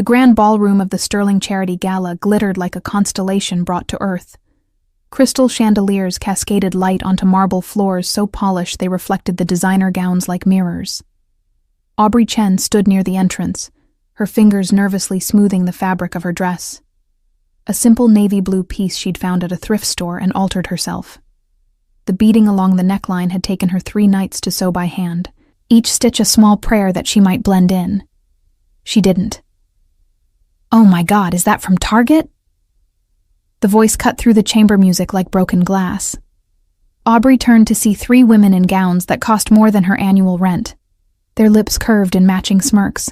The grand ballroom of the Sterling Charity Gala glittered like a constellation brought to earth. Crystal chandeliers cascaded light onto marble floors so polished they reflected the designer gowns like mirrors. Aubrey Chen stood near the entrance, her fingers nervously smoothing the fabric of her dress. A simple navy blue piece she'd found at a thrift store and altered herself. The beading along the neckline had taken her 3 nights to sew by hand, each stitch a small prayer that she might blend in. She didn't. "Oh my God, is that from Target?" The voice cut through the chamber music like broken glass. Aubrey turned to see 3 women in gowns that cost more than her annual rent, their lips curved in matching smirks.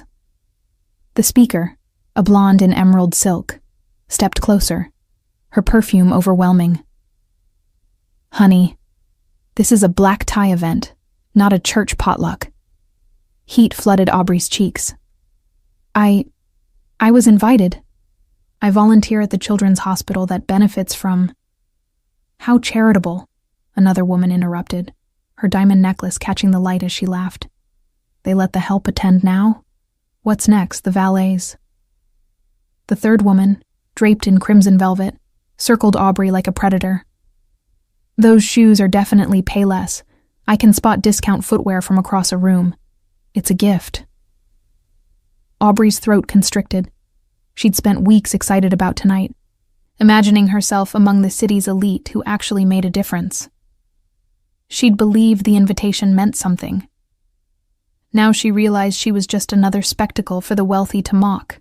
The speaker, a blonde in emerald silk, stepped closer, her perfume overwhelming. "Honey, this is a black tie event, not a church potluck." Heat flooded Aubrey's cheeks. I was invited. I volunteer at the children's hospital that benefits from—" "How charitable," another woman interrupted, her diamond necklace catching the light as she laughed. "They let the help attend now? What's next, the valets?" The third woman, draped in crimson velvet, circled Aubrey like a predator. "Those shoes are definitely Payless. I can spot discount footwear from across a room. It's a gift." Aubrey's throat constricted. She'd spent weeks excited about tonight, imagining herself among the city's elite who actually made a difference. She'd believed the invitation meant something. Now she realized she was just another spectacle for the wealthy to mock.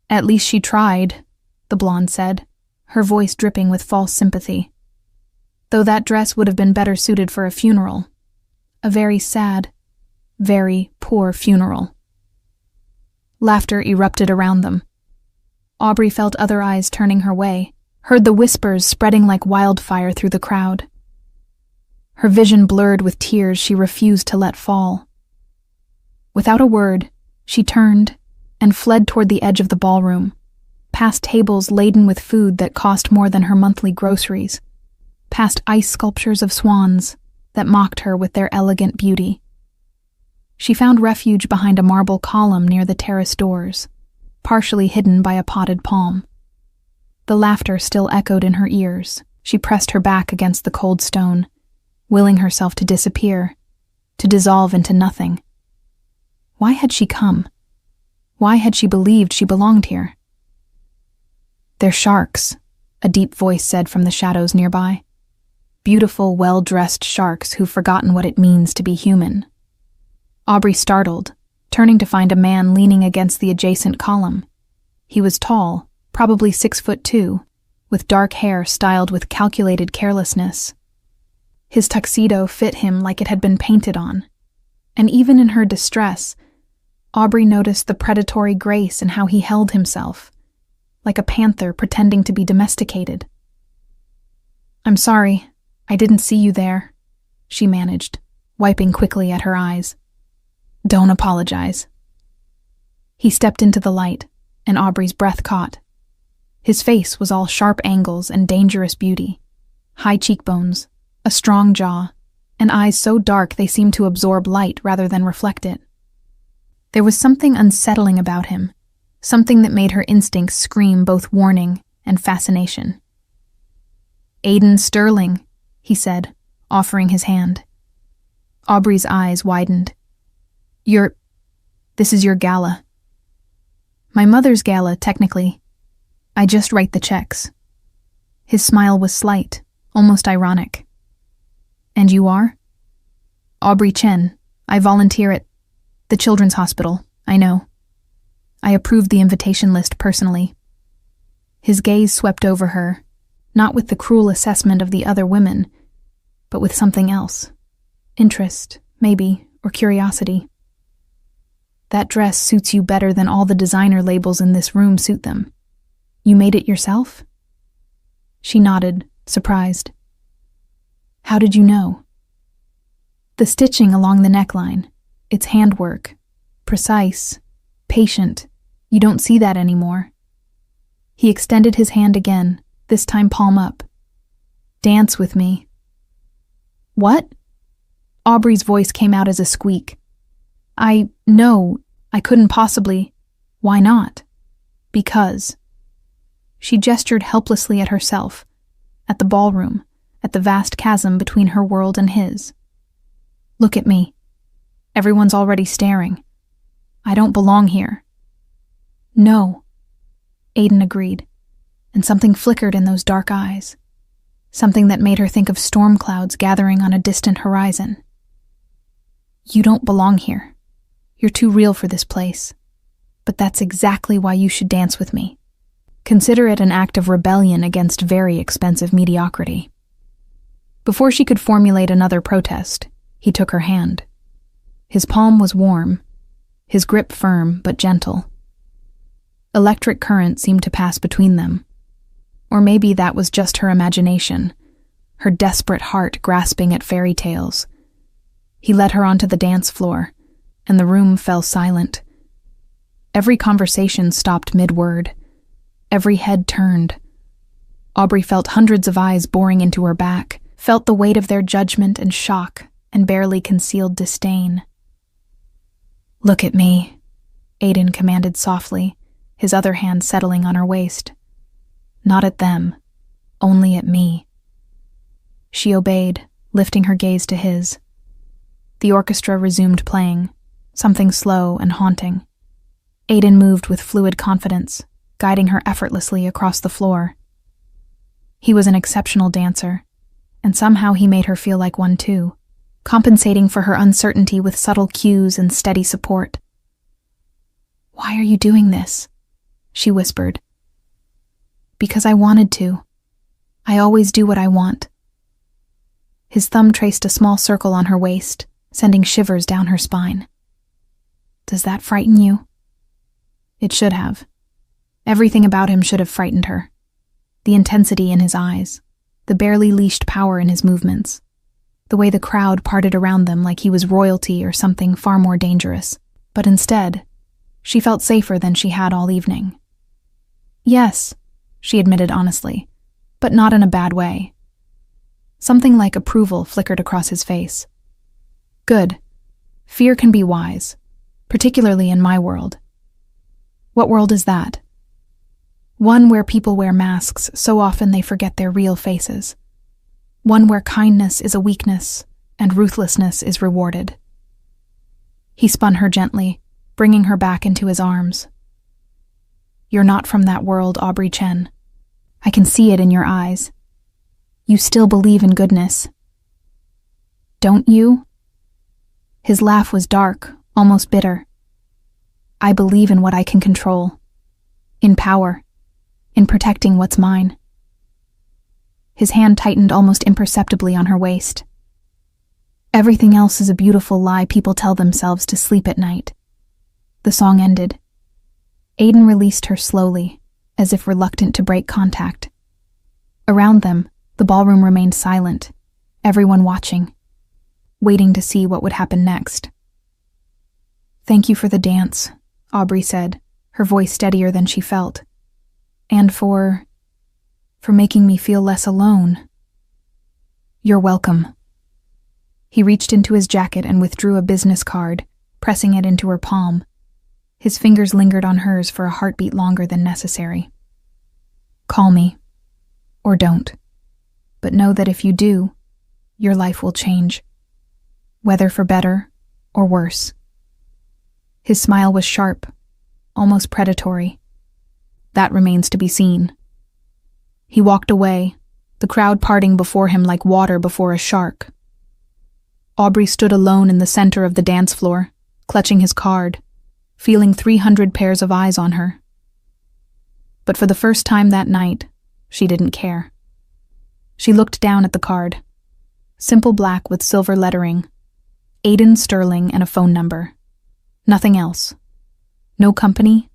"At least she tried," the blonde said, her voice dripping with false sympathy. "Though that dress would have been better suited for a funeral. A very sad, very poor funeral." Laughter erupted around them. Aubrey felt other eyes turning her way, heard the whispers spreading like wildfire through the crowd. Her vision blurred with tears she refused to let fall. Without a word, she turned and fled toward the edge of the ballroom, past tables laden with food that cost more than her monthly groceries, past ice sculptures of swans that mocked her with their elegant beauty. She found refuge behind a marble column near the terrace doors, partially hidden by a potted palm. The laughter still echoed in her ears. She pressed her back against the cold stone, willing herself to disappear, to dissolve into nothing. Why had she come? Why had she believed she belonged here? "They're sharks," a deep voice said from the shadows nearby. "Beautiful, well-dressed sharks who've forgotten what it means to be human." Aubrey startled, turning to find a man leaning against the adjacent column. He was tall, probably 6'2", with dark hair styled with calculated carelessness. His tuxedo fit him like it had been painted on, and even in her distress, Aubrey noticed the predatory grace in how he held himself, like a panther pretending to be domesticated. "I'm sorry, I didn't see you there," she managed, wiping quickly at her eyes. "Don't apologize." He stepped into the light, and Aubrey's breath caught. His face was all sharp angles and dangerous beauty, high cheekbones, a strong jaw, and eyes so dark they seemed to absorb light rather than reflect it. There was something unsettling about him, something that made her instincts scream both warning and fascination. "Aiden Sterling," he said, offering his hand. Aubrey's eyes widened. This is your gala." "My mother's gala, technically. I just write the checks." His smile was slight, almost ironic. "And you are?" "Aubrey Chen. I volunteer at the children's hospital, I know. I approved the invitation list personally." His gaze swept over her, not with the cruel assessment of the other women, but with something else. Interest, maybe, or curiosity. "That dress suits you better than all the designer labels in this room suit them. You made it yourself?" She nodded, surprised. "How did you know?" "The stitching along the neckline. It's handwork. Precise. Patient. You don't see that anymore." He extended his hand again, this time palm up. "Dance with me." "What?" Aubrey's voice came out as a squeak. No, I couldn't possibly. Why not? Because. She gestured helplessly at herself, at the ballroom, at the vast chasm between her world and his. Look at me. Everyone's already staring. I don't belong here. No, Aiden agreed, and something flickered in those dark eyes, something that made her think of storm clouds gathering on a distant horizon. You don't belong here. You're too real for this place. But that's exactly why you should dance with me. Consider it an act of rebellion against very expensive mediocrity. Before she could formulate another protest, he took her hand. His palm was warm, his grip firm but gentle. Electric current seemed to pass between them. Or maybe that was just her imagination, her desperate heart grasping at fairy tales. He led her onto the dance floor, and the room fell silent. Every conversation stopped mid-word. Every head turned. Aubrey felt hundreds of eyes boring into her back, felt the weight of their judgment and shock and barely concealed disdain. Look at me, Aiden commanded softly, his other hand settling on her waist. Not at them, only at me. She obeyed, lifting her gaze to his. The orchestra resumed playing, something slow and haunting. Aiden moved with fluid confidence, guiding her effortlessly across the floor. He was an exceptional dancer, and somehow he made her feel like one too, compensating for her uncertainty with subtle cues and steady support. "Why are you doing this?" she whispered. "Because I wanted to. I always do what I want." His thumb traced a small circle on her waist, sending shivers down her spine. "Does that frighten you?" It should have. Everything about him should have frightened her. The intensity in his eyes, the barely leashed power in his movements, the way the crowd parted around them like he was royalty or something far more dangerous. But instead, she felt safer than she had all evening. "Yes," she admitted honestly, but not in a bad way. Something like approval flickered across his face. "Good. Fear can be wise, particularly in my world." "What world is that?" "One where people wear masks so often they forget their real faces. One where kindness is a weakness and ruthlessness is rewarded." He spun her gently, bringing her back into his arms. "You're not from that world, Aubrey Chen. I can see it in your eyes. You still believe in goodness." "Don't you?" His laugh was dark, almost bitter. "I believe in what I can control. In power. In protecting what's mine." His hand tightened almost imperceptibly on her waist. "Everything else is a beautiful lie people tell themselves to sleep at night." The song ended. Aiden released her slowly, as if reluctant to break contact. Around them, the ballroom remained silent, everyone watching, waiting to see what would happen next. "Thank you for the dance," Aubrey said, her voice steadier than she felt. "And for making me feel less alone." "You're welcome." He reached into his jacket and withdrew a business card, pressing it into her palm. His fingers lingered on hers for a heartbeat longer than necessary. "Call me. Or don't. But know that if you do, your life will change. Whether for better or worse." His smile was sharp, almost predatory. "That remains to be seen." He walked away, the crowd parting before him like water before a shark. Aubrey stood alone in the center of the dance floor, clutching his card, feeling 300 pairs of eyes on her. But for the first time that night, she didn't care. She looked down at the card. Simple black with silver lettering. Aiden Sterling and a phone number. Nothing else. No company,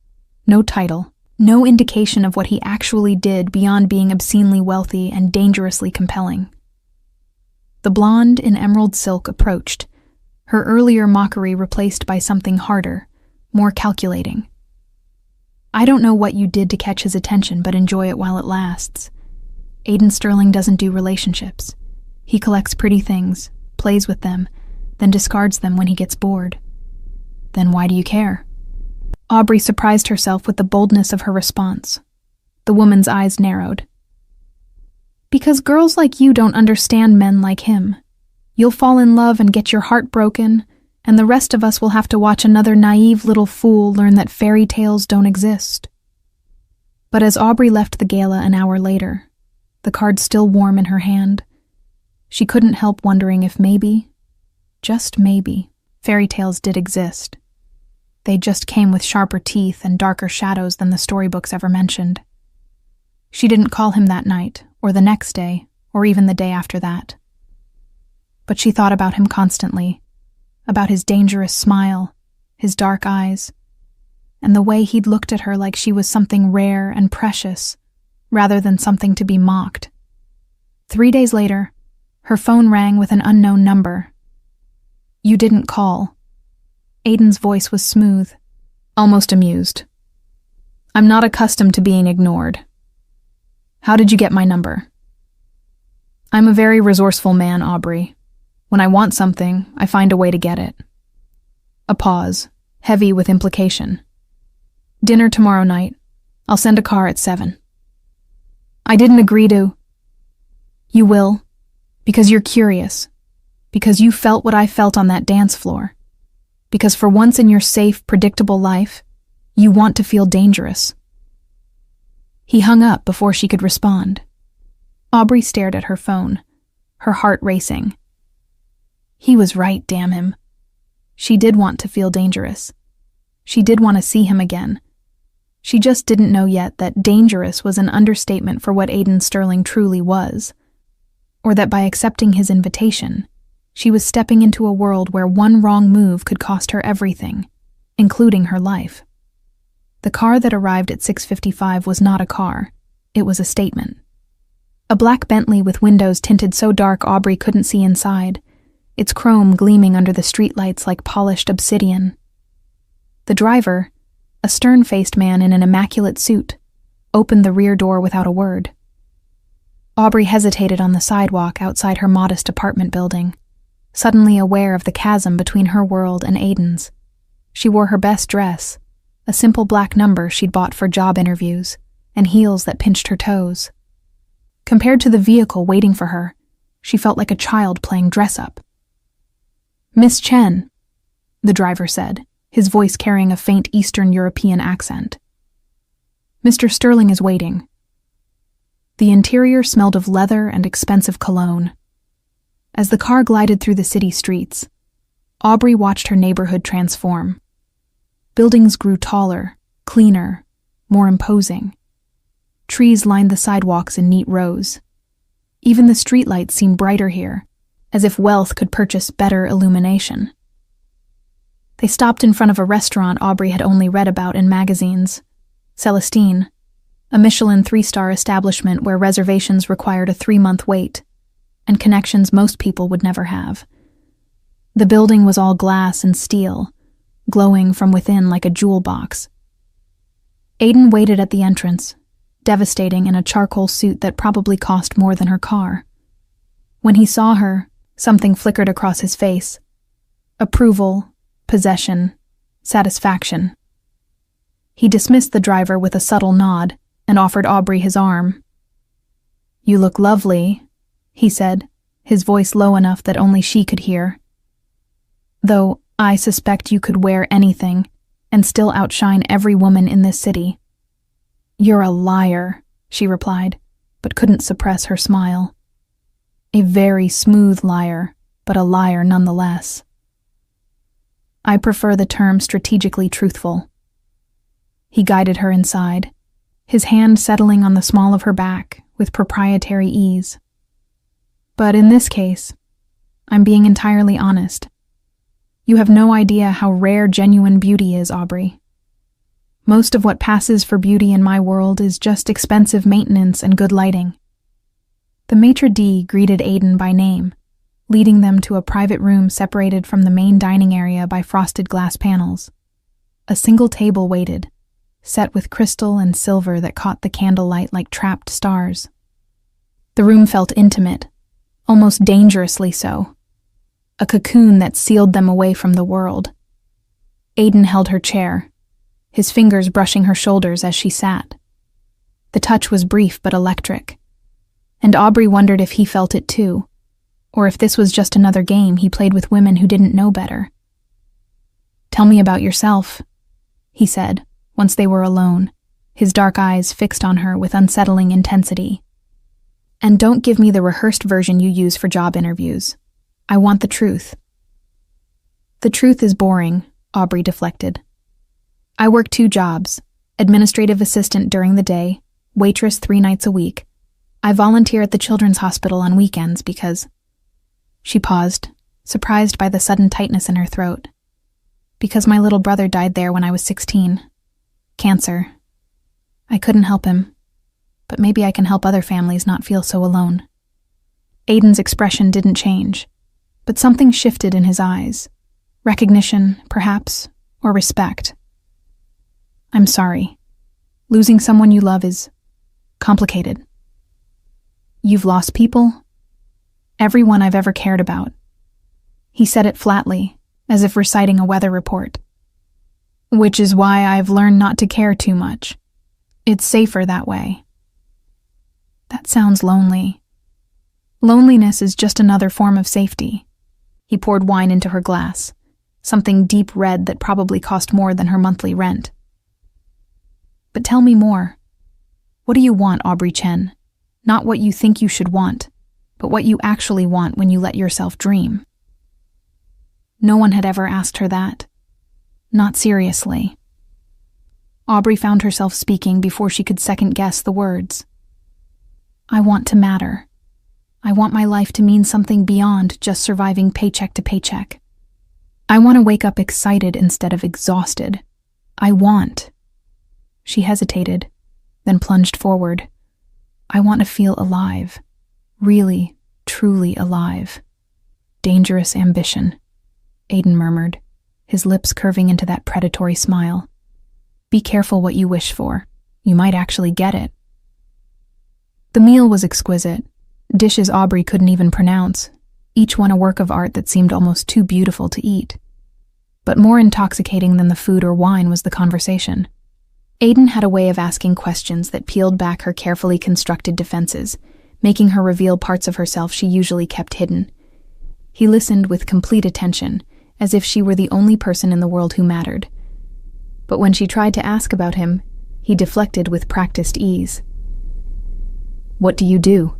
no title, no indication of what he actually did beyond being obscenely wealthy and dangerously compelling. The blonde in emerald silk approached, her earlier mockery replaced by something harder, more calculating. "I don't know what you did to catch his attention, but enjoy it while it lasts. Aiden Sterling doesn't do relationships. He collects pretty things, plays with them, then discards them when he gets bored. Then why do you care?" Aubrey surprised herself with the boldness of her response. The woman's eyes narrowed. Because girls like you don't understand men like him. You'll fall in love and get your heart broken, and the rest of us will have to watch another naive little fool learn that fairy tales don't exist. But as Aubrey left the gala an hour later, the card still warm in her hand, she couldn't help wondering if maybe, just maybe, fairy tales did exist. They just came with sharper teeth and darker shadows than the storybooks ever mentioned. She didn't call him that night, or the next day, or even the day after that. But she thought about him constantly, about his dangerous smile, his dark eyes, and the way he'd looked at her like she was something rare and precious, rather than something to be mocked. 3 days later, her phone rang with an unknown number. "You didn't call." Aiden's voice was smooth, almost amused. "I'm not accustomed to being ignored. How did you get my number?" "I'm a very resourceful man, Aubrey. When I want something, I find a way to get it." A pause, heavy with implication. "Dinner tomorrow night. I'll send a car at 7. "I didn't agree to." "You will, because you're curious, because you felt what I felt on that dance floor, because for once in your safe, predictable life, you want to feel dangerous." He hung up before she could respond. Aubrey stared at her phone, her heart racing. He was right, damn him. She did want to feel dangerous. She did want to see him again. She just didn't know yet that dangerous was an understatement for what Aiden Sterling truly was, or that by accepting his invitation, she was stepping into a world where one wrong move could cost her everything, including her life. The car that arrived at 6:55 was not a car. It was a statement. A black Bentley with windows tinted so dark Aubrey couldn't see inside, its chrome gleaming under the streetlights like polished obsidian. The driver, a stern-faced man in an immaculate suit, opened the rear door without a word. Aubrey hesitated on the sidewalk outside her modest apartment building, suddenly aware of the chasm between her world and Aiden's. She wore her best dress, a simple black number she'd bought for job interviews, and heels that pinched her toes. Compared to the vehicle waiting for her, she felt like a child playing dress-up. "Miss Chen," the driver said, his voice carrying a faint Eastern European accent. "Mr. Sterling is waiting." The interior smelled of leather and expensive cologne. As the car glided through the city streets, Aubrey watched her neighborhood transform. Buildings grew taller, cleaner, more imposing. Trees lined the sidewalks in neat rows. Even the streetlights seemed brighter here, as if wealth could purchase better illumination. They stopped in front of a restaurant Aubrey had only read about in magazines. Celestine, a Michelin 3-star establishment where reservations required a 3-month wait, and connections most people would never have. The building was all glass and steel, glowing from within like a jewel box. Aiden waited at the entrance, devastating in a charcoal suit that probably cost more than her car. When he saw her, something flickered across his face. Approval, possession, satisfaction. He dismissed the driver with a subtle nod and offered Aubrey his arm. "You look lovely," he said, his voice low enough that only she could hear. "Though I suspect you could wear anything and still outshine every woman in this city." "You're a liar," she replied, but couldn't suppress her smile. "A very smooth liar, but a liar nonetheless." "I prefer the term strategically truthful." He guided her inside, his hand settling on the small of her back with proprietary ease. "But in this case, I'm being entirely honest. You have no idea how rare genuine beauty is, Aubrey. Most of what passes for beauty in my world is just expensive maintenance and good lighting." The maitre d' greeted Aiden by name, leading them to a private room separated from the main dining area by frosted glass panels. A single table waited, set with crystal and silver that caught the candlelight like trapped stars. The room felt intimate, almost dangerously so. A cocoon that sealed them away from the world. Aiden held her chair, his fingers brushing her shoulders as she sat. The touch was brief but electric, and Aubrey wondered if he felt it too, or if this was just another game he played with women who didn't know better. "Tell me about yourself," he said, once they were alone, his dark eyes fixed on her with unsettling intensity. "And don't give me the rehearsed version you use for job interviews. I want the truth." "The truth is boring," Aubrey deflected. "I work 2 jobs, administrative assistant during the day, waitress 3 nights a week. I volunteer at the children's hospital on weekends because—" She paused, surprised by the sudden tightness in her throat. "Because my little brother died there when I was 16. Cancer. I couldn't help him, but maybe I can help other families not feel so alone." Aiden's expression didn't change, but something shifted in his eyes. Recognition, perhaps, or respect. "I'm sorry. Losing someone you love is complicated." "You've lost people?" "Everyone I've ever cared about." He said it flatly, as if reciting a weather report. "Which is why I've learned not to care too much. It's safer that way." "That sounds lonely." "Loneliness is just another form of safety." He poured wine into her glass, something deep red that probably cost more than her monthly rent. "But tell me more. What do you want, Aubrey Chen? Not what you think you should want, but what you actually want when you let yourself dream." No one had ever asked her that. Not seriously. Aubrey found herself speaking before she could second-guess the words. "I want to matter. I want my life to mean something beyond just surviving paycheck to paycheck. I want to wake up excited instead of exhausted. I want—" She hesitated, then plunged forward. "I want to feel alive. Really, truly alive." "Dangerous ambition," Aiden murmured, his lips curving into that predatory smile. "Be careful what you wish for. You might actually get it." The meal was exquisite, dishes Aubrey couldn't even pronounce, each one a work of art that seemed almost too beautiful to eat. But more intoxicating than the food or wine was the conversation. Aiden had a way of asking questions that peeled back her carefully constructed defenses, making her reveal parts of herself she usually kept hidden. He listened with complete attention, as if she were the only person in the world who mattered. But when she tried to ask about him, he deflected with practiced ease. "What do you do?"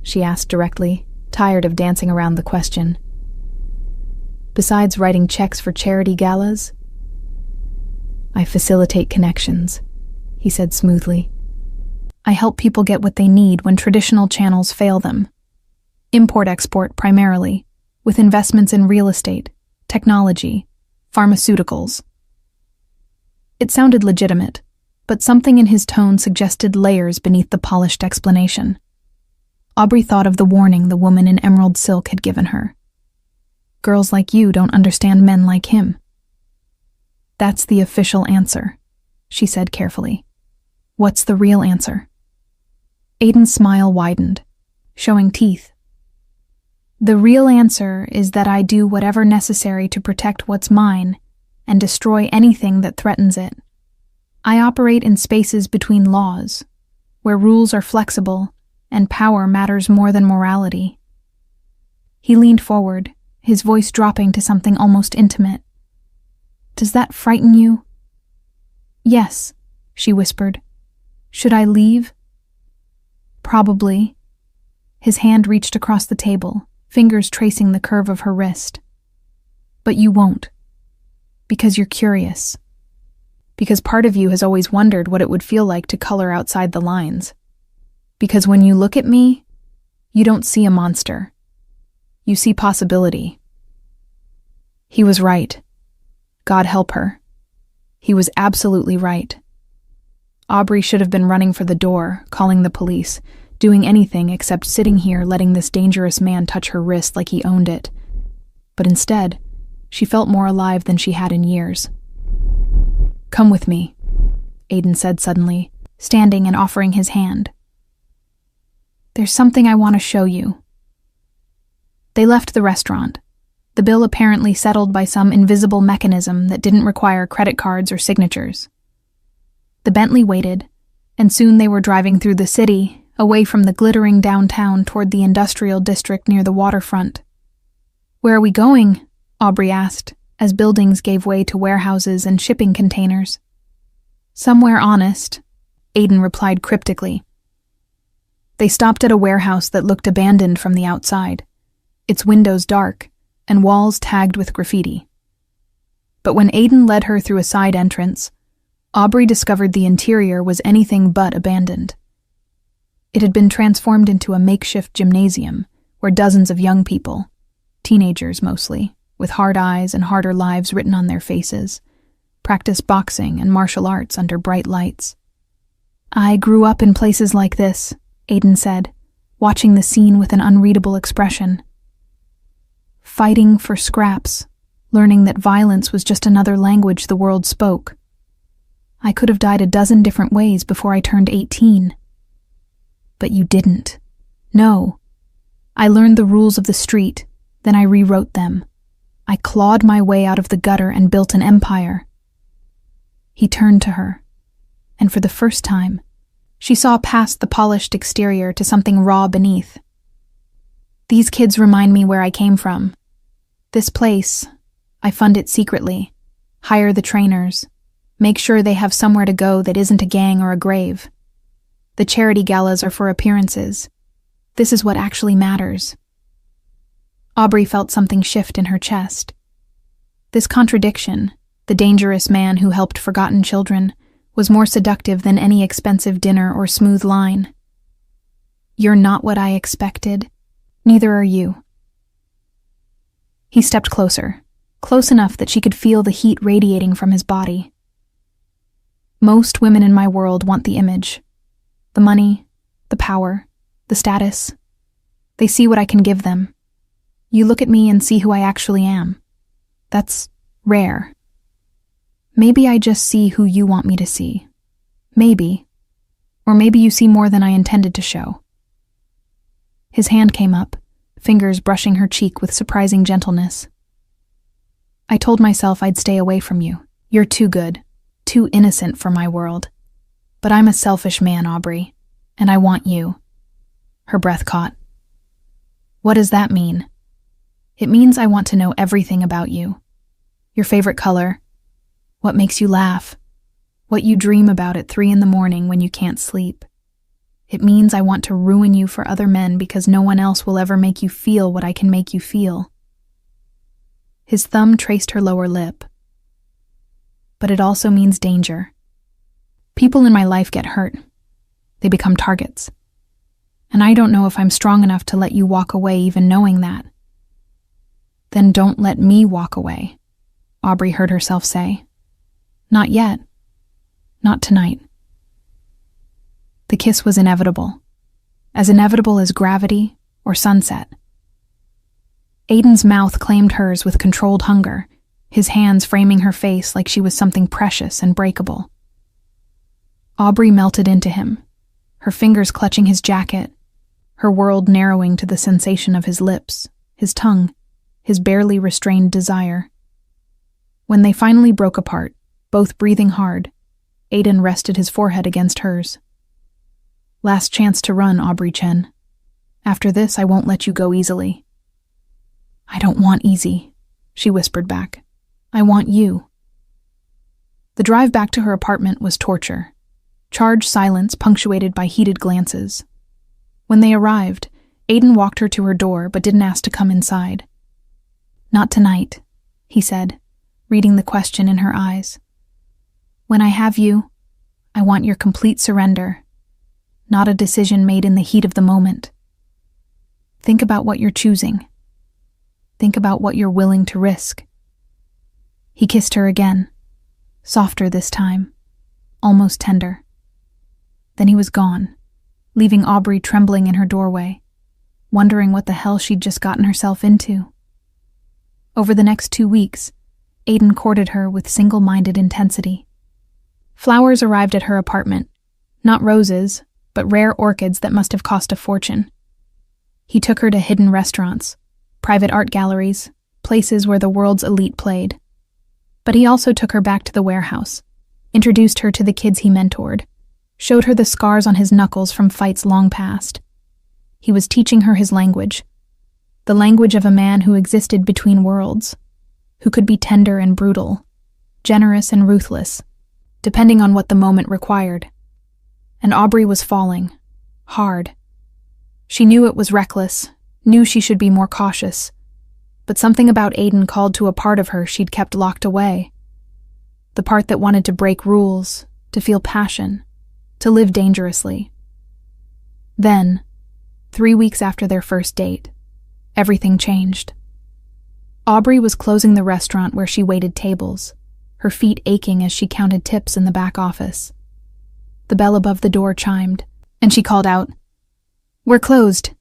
she asked directly, tired of dancing around the question. "Besides writing checks for charity galas?" "I facilitate connections," he said smoothly. "I help people get what they need when traditional channels fail them. Import-export primarily, with investments in real estate, technology, pharmaceuticals." It sounded legitimate, but something in his tone suggested layers beneath the polished explanation. Aubrey thought of the warning the woman in emerald silk had given her. "Girls like you don't understand men like him." "That's the official answer," she said carefully. "What's the real answer?" Aiden's smile widened, showing teeth. "The real answer is that I do whatever necessary to protect what's mine and destroy anything that threatens it. I operate in spaces between laws, where rules are flexible and power matters more than morality." He leaned forward, his voice dropping to something almost intimate. "Does that frighten you?" "Yes," she whispered. "Should I leave?" "Probably." His hand reached across the table, fingers tracing the curve of her wrist. "But you won't. Because you're curious. Because part of you has always wondered what it would feel like to color outside the lines. Because when you look at me, you don't see a monster. You see possibility." He was right. God help her. He was absolutely right. Aubrey should have been running for the door, calling the police, doing anything except sitting here letting this dangerous man touch her wrist like he owned it. But instead, she felt more alive than she had in years. "Come with me," Aiden said suddenly, standing and offering his hand. "There's something I want to show you." They left the restaurant, the bill apparently settled by some invisible mechanism that didn't require credit cards or signatures. The Bentley waited, and soon they were driving through the city, away from the glittering downtown toward the industrial district near the waterfront. "Where are we going?" Aubrey asked, as buildings gave way to warehouses and shipping containers. "Somewhere honest," Aiden replied cryptically. They stopped at a warehouse that looked abandoned from the outside, its windows dark and walls tagged with graffiti. But when Aiden led her through a side entrance, Aubrey discovered the interior was anything but abandoned. It had been transformed into a makeshift gymnasium where dozens of young people, teenagers mostly, with hard eyes and harder lives written on their faces, practiced boxing and martial arts under bright lights. "I grew up in places like this," Aiden said, watching the scene with an unreadable expression. "Fighting for scraps, learning that violence was just another language the world spoke. I could have died a dozen different ways before I turned 18. But you didn't. No. I learned the rules of the street, then I rewrote them. I clawed my way out of the gutter and built an empire." He turned to her, and for the first time, she saw past the polished exterior to something raw beneath. "These kids remind me where I came from. This place, I fund it secretly, hire the trainers, make sure they have somewhere to go that isn't a gang or a grave. The charity galas are for appearances. This is what actually matters." Aubrey felt something shift in her chest. This contradiction, the dangerous man who helped forgotten children, was more seductive than any expensive dinner or smooth line. "You're not what I expected. Neither are you." He stepped closer, close enough that she could feel the heat radiating from his body. "Most women in my world want the image. The money, the power, the status. They see what I can give them. You look at me and see who I actually am. That's rare. Maybe I just see who you want me to see. Maybe. Or maybe you see more than I intended to show." His hand came up, fingers brushing her cheek with surprising gentleness. "I told myself I'd stay away from you. You're too good, too innocent for my world. But I'm a selfish man, Aubrey, and I want you." Her breath caught. "What does that mean?" "It means I want to know everything about you. Your favorite color, what makes you laugh, what you dream about at 3 a.m. when you can't sleep. It means I want to ruin you for other men because no one else will ever make you feel what I can make you feel." His thumb traced her lower lip. "But it also means danger. People in my life get hurt. They become targets. And I don't know if I'm strong enough to let you walk away even knowing that." "Then don't let me walk away," Aubrey heard herself say. "Not yet. Not tonight." The kiss was inevitable as gravity or sunset. Aiden's mouth claimed hers with controlled hunger, his hands framing her face like she was something precious and breakable. Aubrey melted into him, her fingers clutching his jacket, her world narrowing to the sensation of his lips, his tongue, his barely restrained desire. When they finally broke apart, both breathing hard, Aiden rested his forehead against hers. "Last chance to run, Aubrey Chen. After this, I won't let you go easily." "I don't want easy," she whispered back. "I want you." The drive back to her apartment was torture. Charged silence punctuated by heated glances. When they arrived, Aiden walked her to her door but didn't ask to come inside. "Not tonight," he said, reading the question in her eyes. "When I have you, I want your complete surrender, not a decision made in the heat of the moment. Think about what you're choosing. Think about what you're willing to risk." He kissed her again, softer this time, almost tender. Then he was gone, leaving Aubrey trembling in her doorway, wondering what the hell she'd just gotten herself into. Over the next 2 weeks, Aiden courted her with single-minded intensity. Flowers arrived at her apartment, not roses, but rare orchids that must have cost a fortune. He took her to hidden restaurants, private art galleries, places where the world's elite played. But he also took her back to the warehouse, introduced her to the kids he mentored, showed her the scars on his knuckles from fights long past. He was teaching her his language, the language of a man who existed between worlds, who could be tender and brutal, generous and ruthless, depending on what the moment required. And Aubrey was falling, hard. She knew it was reckless, knew she should be more cautious, but something about Aiden called to a part of her she'd kept locked away. The part that wanted to break rules, to feel passion, to live dangerously. Then, 3 weeks after their first date, everything changed. Aubrey was closing the restaurant where she waited tables, her feet aching as she counted tips in the back office. The bell above the door chimed, and she called out, "We're closed."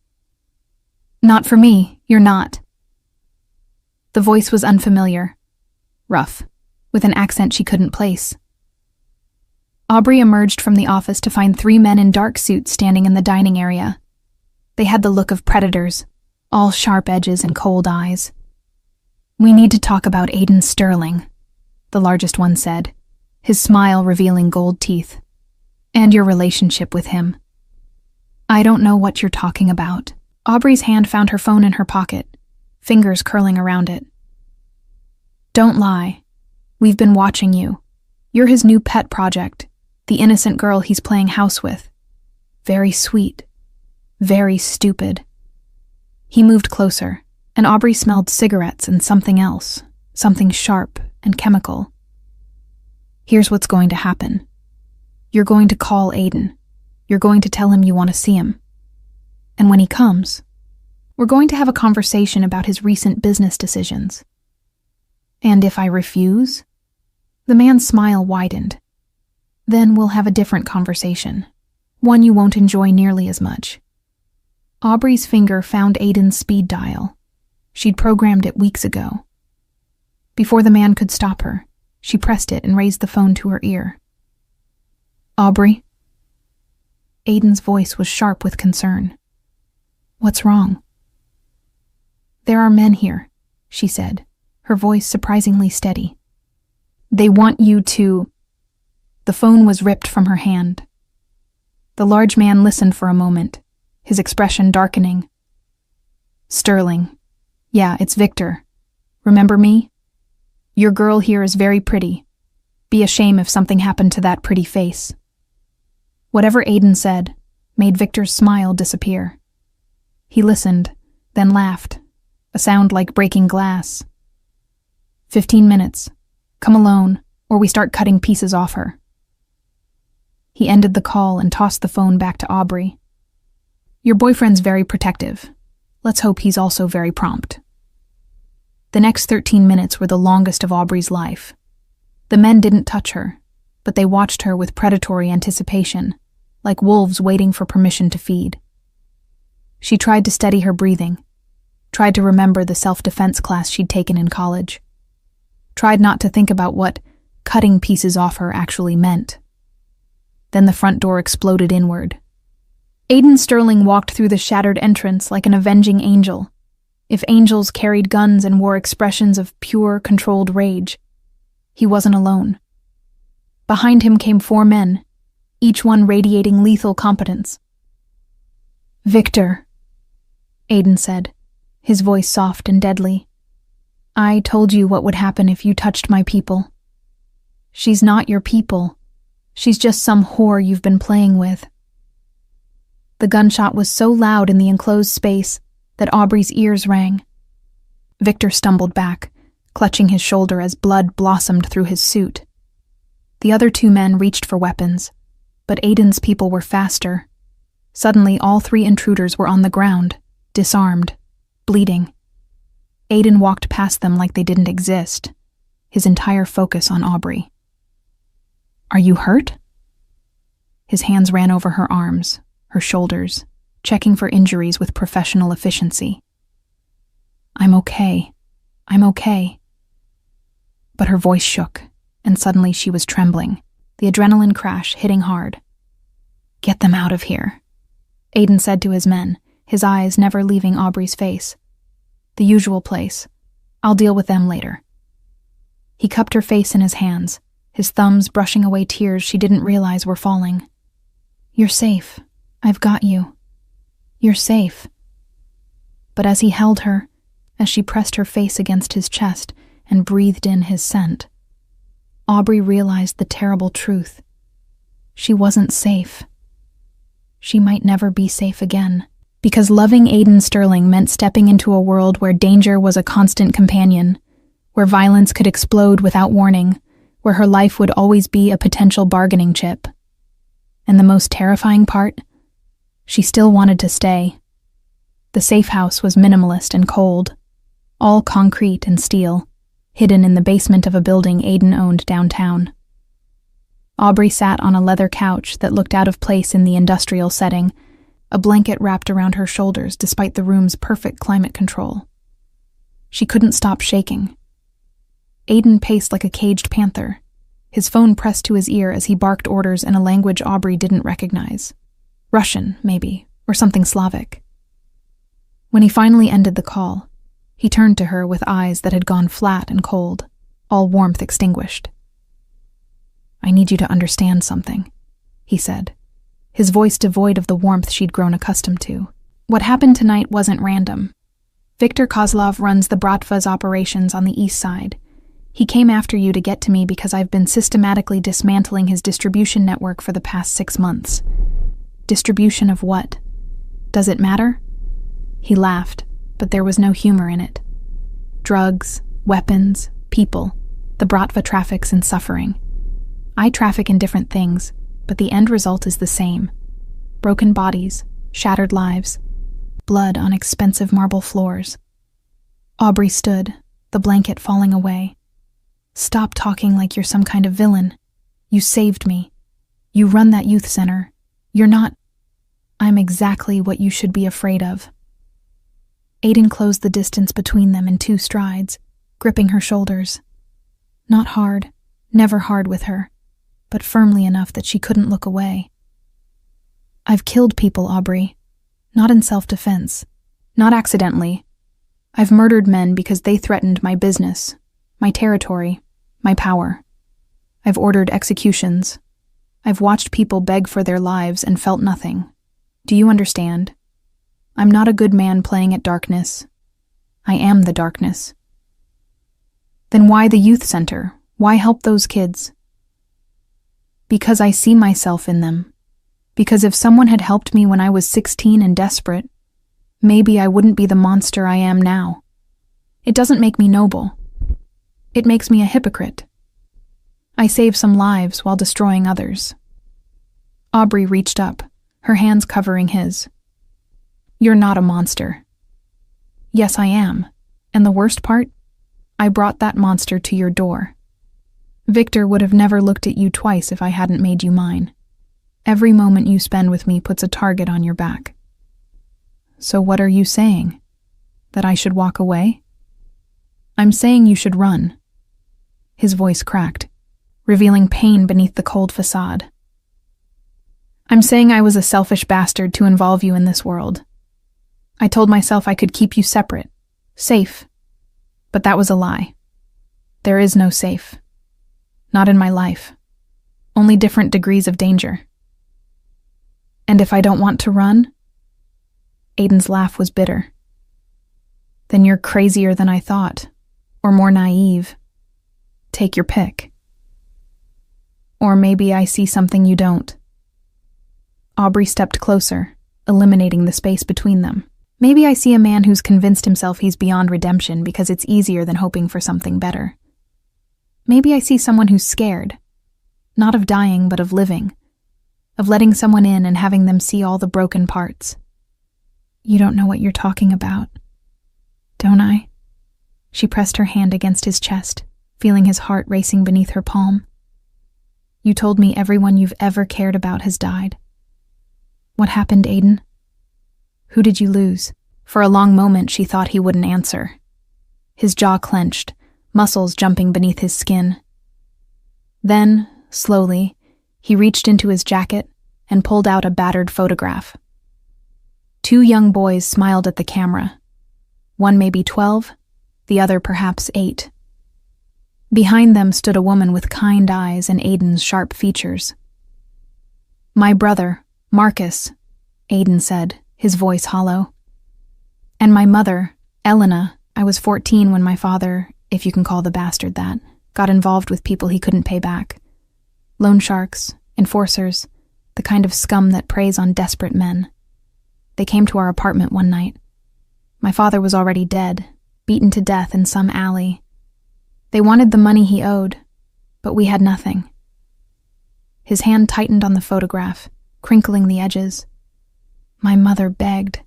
"Not for me, you're not." The voice was unfamiliar, rough, with an accent she couldn't place. Aubrey emerged from the office to find 3 men in dark suits standing in the dining area. They had the look of predators, all sharp edges and cold eyes. "We need to talk about Aiden Sterling," the largest one said, his smile revealing gold teeth. "And your relationship with him." "I don't know what you're talking about." Aubrey's hand found her phone in her pocket, fingers curling around it. "Don't lie. We've been watching you. You're his new pet project, the innocent girl he's playing house with. Very sweet. Very stupid." He moved closer, and Aubrey smelled cigarettes and something else, something sharp and chemical. "Here's what's going to happen. You're going to call Aiden. You're going to tell him you want to see him. And when he comes, we're going to have a conversation about his recent business decisions. And if I refuse?" The man's smile widened. "Then we'll have a different conversation, one you won't enjoy nearly as much." Aubrey's finger found Aiden's speed dial. She'd programmed it weeks ago. Before the man could stop her, she pressed it and raised the phone to her ear. "Aubrey?" Aiden's voice was sharp with concern. "What's wrong?" "There are men here," she said, her voice surprisingly steady. "They want you to—" The phone was ripped from her hand. The large man listened for a moment, his expression darkening. "Sterling. Yeah, it's Victor. Remember me? Your girl here is very pretty. Be a shame if something happened to that pretty face." Whatever Aiden said made Victor's smile disappear. He listened, then laughed, a sound like breaking glass. 15 minutes. Come alone, or we start cutting pieces off her." He ended the call and tossed the phone back to Aubrey. "Your boyfriend's very protective. Let's hope he's also very prompt." The next 13 minutes were the longest of Aubrey's life. The men didn't touch her, but they watched her with predatory anticipation, like wolves waiting for permission to feed. She tried to steady her breathing, tried to remember the self-defense class she'd taken in college, tried not to think about what cutting pieces off her actually meant. Then the front door exploded inward. Aiden Sterling walked through the shattered entrance like an avenging angel. If angels carried guns and wore expressions of pure, controlled rage, he wasn't alone. Behind him came 4 men, each one radiating lethal competence. "Victor," Aiden said, his voice soft and deadly. "I told you what would happen if you touched my people. She's not your people. She's just some whore you've been playing with." The gunshot was so loud in the enclosed space that Aubrey's ears rang. Victor stumbled back, clutching his shoulder as blood blossomed through his suit. The other 2 men reached for weapons, but Aiden's people were faster. Suddenly, all 3 intruders were on the ground, disarmed, bleeding. Aiden walked past them like they didn't exist, his entire focus on Aubrey. "Are you hurt?" His hands ran over her arms, her shoulders, checking for injuries with professional efficiency. I'm okay. But her voice shook, and suddenly she was trembling, the adrenaline crash hitting hard. "Get them out of here," Aiden said to his men, his eyes never leaving Aubrey's face. "The usual place. I'll deal with them later." He cupped her face in his hands, his thumbs brushing away tears she didn't realize were falling. "You're safe. I've got you. You're safe." But as he held her, as she pressed her face against his chest and breathed in his scent, Aubrey realized the terrible truth. She wasn't safe. She might never be safe again, because loving Aiden Sterling meant stepping into a world where danger was a constant companion, where violence could explode without warning, where her life would always be a potential bargaining chip. And the most terrifying part? She still wanted to stay. The safe house was minimalist and cold, all concrete and steel, hidden in the basement of a building Aiden owned downtown. Aubrey sat on a leather couch that looked out of place in the industrial setting, a blanket wrapped around her shoulders despite the room's perfect climate control. She couldn't stop shaking. Aiden paced like a caged panther, his phone pressed to his ear as he barked orders in a language Aubrey didn't recognize. Russian, maybe, or something Slavic. When he finally ended the call, he turned to her with eyes that had gone flat and cold, all warmth extinguished. "I need you to understand something," he said, his voice devoid of the warmth she'd grown accustomed to. "What happened tonight wasn't random. Viktor Kozlov runs the Breathless operations on the east side. He came after you to get to me because I've been systematically dismantling his distribution network for the past 6 months. Distribution of what? Does it matter?" He laughed, but there was no humor in it. Drugs, weapons, people, the Bratva traffics in suffering. I traffic in different things, but the end result is the same. Broken bodies, shattered lives, blood on expensive marble floors. Aubrey stood, the blanket falling away. "Stop talking like you're some kind of villain. You saved me. You run that youth center. You're not... I'm exactly what you should be afraid of." Aiden closed the distance between them in 2 strides, gripping her shoulders. Not hard, never hard with her, but firmly enough that she couldn't look away. "I've killed people, Aubrey. Not in self-defense. Not accidentally. I've murdered men because they threatened my business, my territory, my power. I've ordered executions. I've watched people beg for their lives and felt nothing. Do you understand? I'm not a good man playing at darkness. I am the darkness." "Then why the youth center? Why help those kids?" "Because I see myself in them. Because if someone had helped me when I was 16 and desperate, maybe I wouldn't be the monster I am now. It doesn't make me noble. It makes me a hypocrite. I save some lives while destroying others." Aubrey reached up, her hands covering his. "You're not a monster." "Yes, I am. And the worst part? I brought that monster to your door. Viktor would have never looked at you twice if I hadn't made you mine. Every moment you spend with me puts a target on your back." "So what are you saying? That I should walk away?" "I'm saying you should run." His voice cracked, revealing pain beneath the cold facade. "I'm saying I was a selfish bastard to involve you in this world. I told myself I could keep you separate, safe. But that was a lie. There is no safe. Not in my life. Only different degrees of danger. And if I don't want to run?" Aiden's laugh was bitter. "Then you're crazier than I thought, or more naive. Take your pick. Or maybe I see something you don't." Aubrey stepped closer, eliminating the space between them. "Maybe I see a man who's convinced himself he's beyond redemption because it's easier than hoping for something better. Maybe I see someone who's scared, not of dying but of living, of letting someone in and having them see all the broken parts." "You don't know what you're talking about, don't I?" She pressed her hand against his chest, feeling his heart racing beneath her palm. "You told me everyone you've ever cared about has died. What happened, Aiden? Who did you lose?" For a long moment she thought he wouldn't answer. His jaw clenched, muscles jumping beneath his skin. Then, slowly, he reached into his jacket and pulled out a battered photograph. 2 young boys smiled at the camera. One maybe 12, the other perhaps 8. Behind them stood a woman with kind eyes and Aiden's sharp features. "My brother, Marcus," Aiden said, his voice hollow. "And my mother, Elena. I was 14 when my father, if you can call the bastard that, got involved with people he couldn't pay back. Loan sharks, enforcers, the kind of scum that preys on desperate men. They came to our apartment one night. My father was already dead, beaten to death in some alley. They wanted the money he owed, but we had nothing." His hand tightened on the photograph, crinkling the edges. "My mother begged.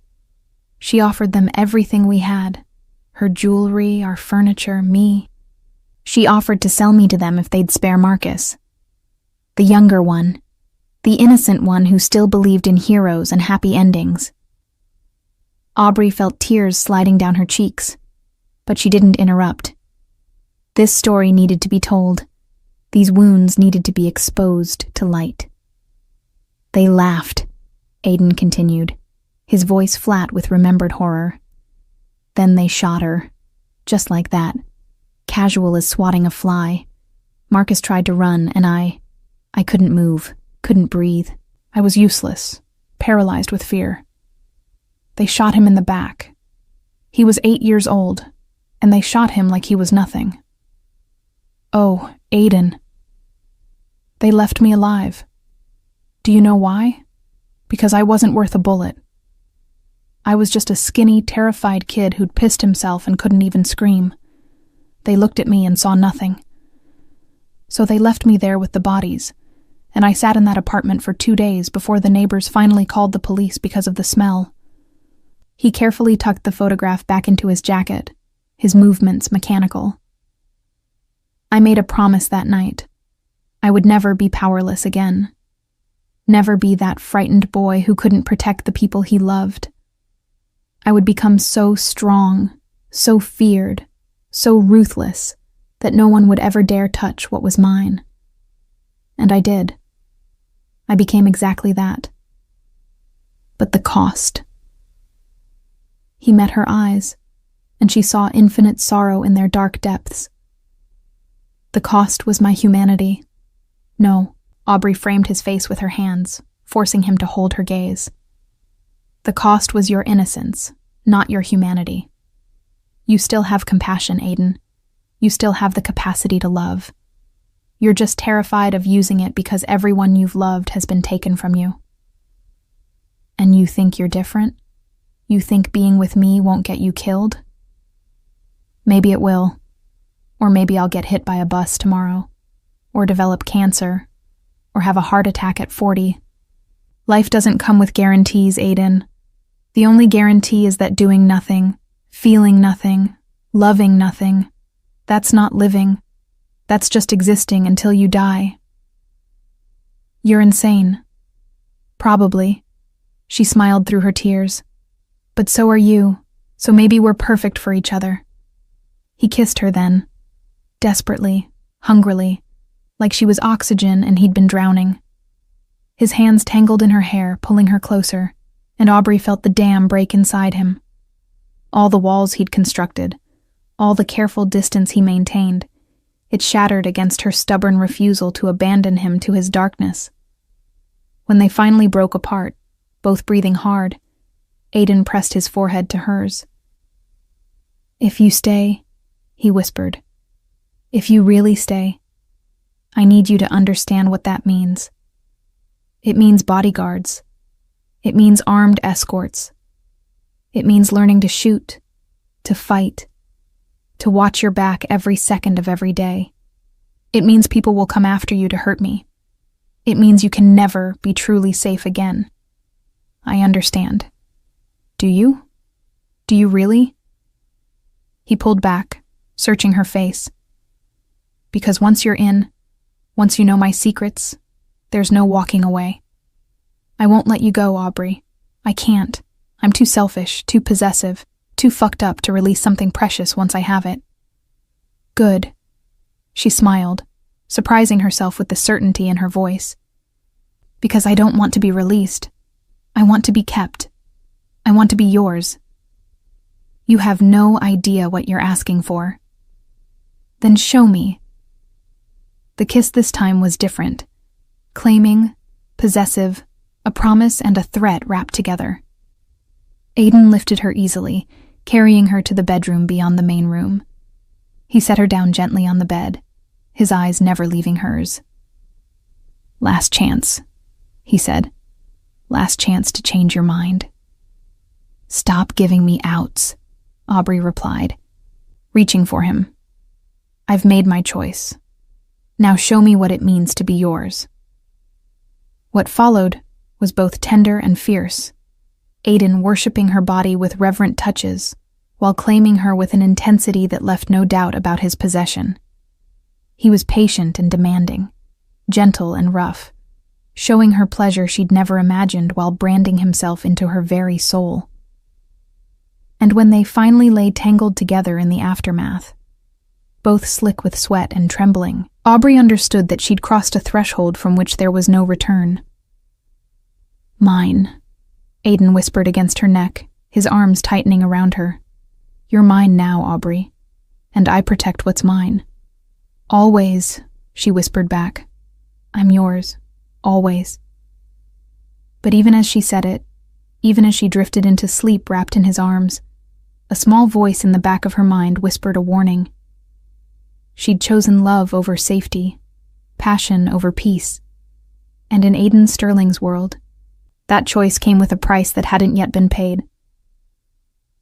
She offered them everything we had, her jewelry, our furniture, me. She offered to sell me to them if they'd spare Marcus. The younger one, the innocent one who still believed in heroes and happy endings." Aubrey felt tears sliding down her cheeks, but she didn't interrupt. This story needed to be told. These wounds needed to be exposed to light. "They laughed," Aiden continued, his voice flat with remembered horror. "Then they shot her. Just like that. Casual as swatting a fly. Marcus tried to run, and I couldn't move, couldn't breathe. I was useless, paralyzed with fear. They shot him in the back. He was 8 years old, and they shot him like he was nothing. Oh, Aiden. They left me alive. Do you know why? Because I wasn't worth a bullet. I was just a skinny, terrified kid who'd pissed himself and couldn't even scream. They looked at me and saw nothing. So they left me there with the bodies, and I sat in that apartment for 2 days before the neighbors finally called the police because of the smell." He carefully tucked the photograph back into his jacket, his movements mechanical. "I made a promise that night. I would never be powerless again. Never be that frightened boy who couldn't protect the people he loved. I would become so strong, so feared, so ruthless, that no one would ever dare touch what was mine. And I did. I became exactly that. But the cost." He met her eyes, and she saw infinite sorrow in their dark depths. "The cost was my humanity." "No," Aubrey framed his face with her hands, forcing him to hold her gaze. "The cost was your innocence, not your humanity. You still have compassion, Aiden. You still have the capacity to love. You're just terrified of using it because everyone you've loved has been taken from you. And you think you're different? You think being with me won't get you killed? Maybe it will. Or maybe I'll get hit by a bus tomorrow, or develop cancer, or have a heart attack at 40. Life doesn't come with guarantees, Aiden. The only guarantee is that doing nothing, feeling nothing, loving nothing, that's not living. That's just existing until you die. You're insane. Probably. She smiled through her tears. But so are you, so maybe we're perfect for each other. He kissed her then, desperately, hungrily, like she was oxygen and he'd been drowning. His hands tangled in her hair, pulling her closer, and Aubrey felt the dam break inside him. All the walls he'd constructed, all the careful distance he maintained, it shattered against her stubborn refusal to abandon him to his darkness. When they finally broke apart, both breathing hard, Aiden pressed his forehead to hers. "If you stay," he whispered, "if you really stay, I need you to understand what that means. It means bodyguards. It means armed escorts. It means learning to shoot, to fight, to watch your back every second of every day. It means people will come after you to hurt me. It means you can never be truly safe again. I understand. Do you? Do you really?" He pulled back, searching her face. "Because once you're in, once you know my secrets, there's no walking away. I won't let you go, Aubrey. I can't. I'm too selfish, too possessive, too fucked up to release something precious once I have it." "Good." She smiled, surprising herself with the certainty in her voice. "Because I don't want to be released. I want to be kept. I want to be yours." "You have no idea what you're asking for." "Then show me," The kiss this time was different. Claiming, possessive, a promise and a threat wrapped together. Aiden lifted her easily, carrying her to the bedroom beyond the main room. He set her down gently on the bed, his eyes never leaving hers. "Last chance," he said. "Last chance to change your mind." "Stop giving me outs," Aubrey replied, reaching for him. "I've made my choice. Now show me what it means to be yours." What followed was both tender and fierce, Aiden worshipping her body with reverent touches, while claiming her with an intensity that left no doubt about his possession. He was patient and demanding, gentle and rough, showing her pleasure she'd never imagined while branding himself into her very soul. And when they finally lay tangled together in the aftermath, both slick with sweat and trembling, Aubrey understood that she'd crossed a threshold from which there was no return. "Mine," Aiden whispered against her neck, his arms tightening around her. "You're mine now, Aubrey, and I protect what's mine." "Always," she whispered back. "I'm yours, always." But even as she said it, even as she drifted into sleep wrapped in his arms, a small voice in the back of her mind whispered a warning. She'd chosen love over safety, passion over peace, and in Aiden Sterling's world, that choice came with a price that hadn't yet been paid.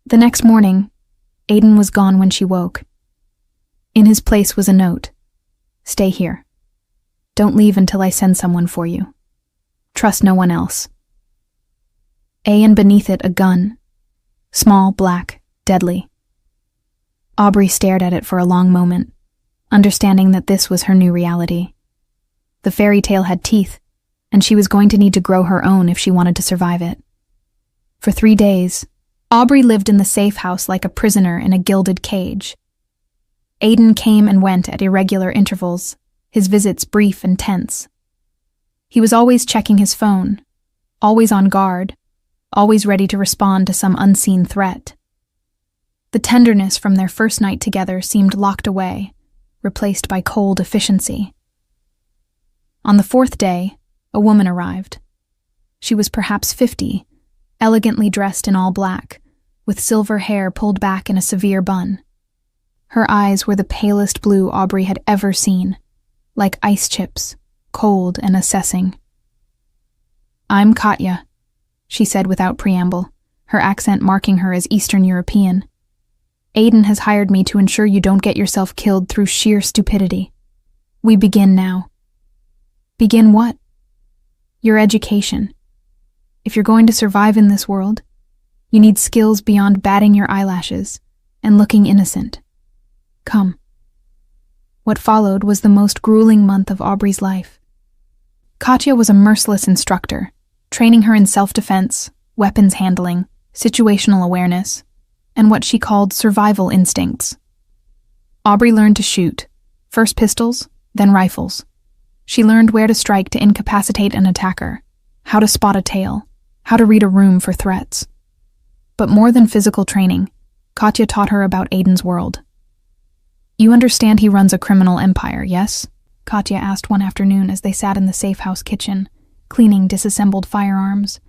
The next morning, Aiden was gone when she woke. In his place was a note. "Stay here. Don't leave until I send someone for you. Trust no one else." And beneath it a gun. Small, black, deadly. Aubrey stared at it for a long moment, understanding that this was her new reality. The fairy tale had teeth, and she was going to need to grow her own if she wanted to survive it. For 3 days, Aubrey lived in the safe house like a prisoner in a gilded cage. Aiden came and went at irregular intervals, his visits brief and tense. He was always checking his phone, always on guard, always ready to respond to some unseen threat. The tenderness from their first night together seemed locked away, replaced by cold efficiency. On the 4th day, a woman arrived. She was perhaps 50, elegantly dressed in all black, with silver hair pulled back in a severe bun. Her eyes were the palest blue Aubrey had ever seen, like ice chips, cold and assessing. "I'm Katya," she said without preamble, her accent marking her as Eastern European. "Aiden has hired me to ensure you don't get yourself killed through sheer stupidity. We begin now." "Begin what?" "Your education. If you're going to survive in this world, you need skills beyond batting your eyelashes and looking innocent. Come." What followed was the most grueling month of Aubrey's life. Katya was a merciless instructor, training her in self-defense, weapons handling, situational awareness, and what she called survival instincts. Aubrey learned to shoot, first pistols, then rifles. She learned where to strike to incapacitate an attacker, how to spot a tail, how to read a room for threats. But more than physical training, Katya taught her about Aiden's world. "You understand he runs a criminal empire, yes?" Katya asked one afternoon as they sat in the safe house kitchen, cleaning disassembled firearms.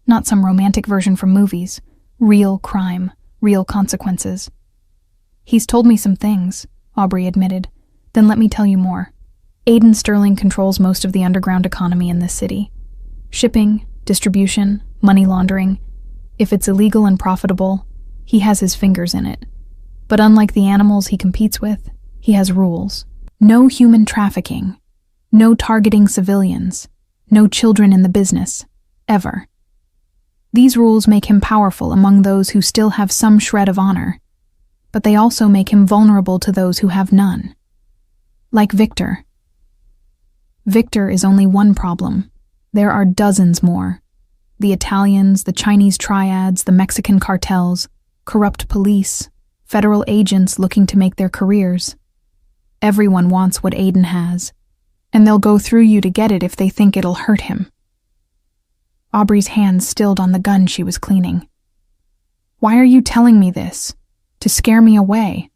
Not some romantic version from movies. Real crime, real consequences. "He's told me some things," Aubrey admitted. "Then let me tell you more. Aiden Sterling controls most of the underground economy in this city. Shipping, distribution, money laundering. If it's illegal and profitable, he has his fingers in it. But unlike the animals he competes with, he has rules. No human trafficking. No targeting civilians. No children in the business. Ever. These rules make him powerful among those who still have some shred of honor, but they also make him vulnerable to those who have none. Like Victor. Victor is only one problem. There are dozens more. The Italians, the Chinese triads, the Mexican cartels, corrupt police, federal agents looking to make their careers. Everyone wants what Aiden has, and they'll go through you to get it if they think it'll hurt him. Aubrey's hands stilled on the gun she was cleaning. "Why are you telling me this? To scare me away?"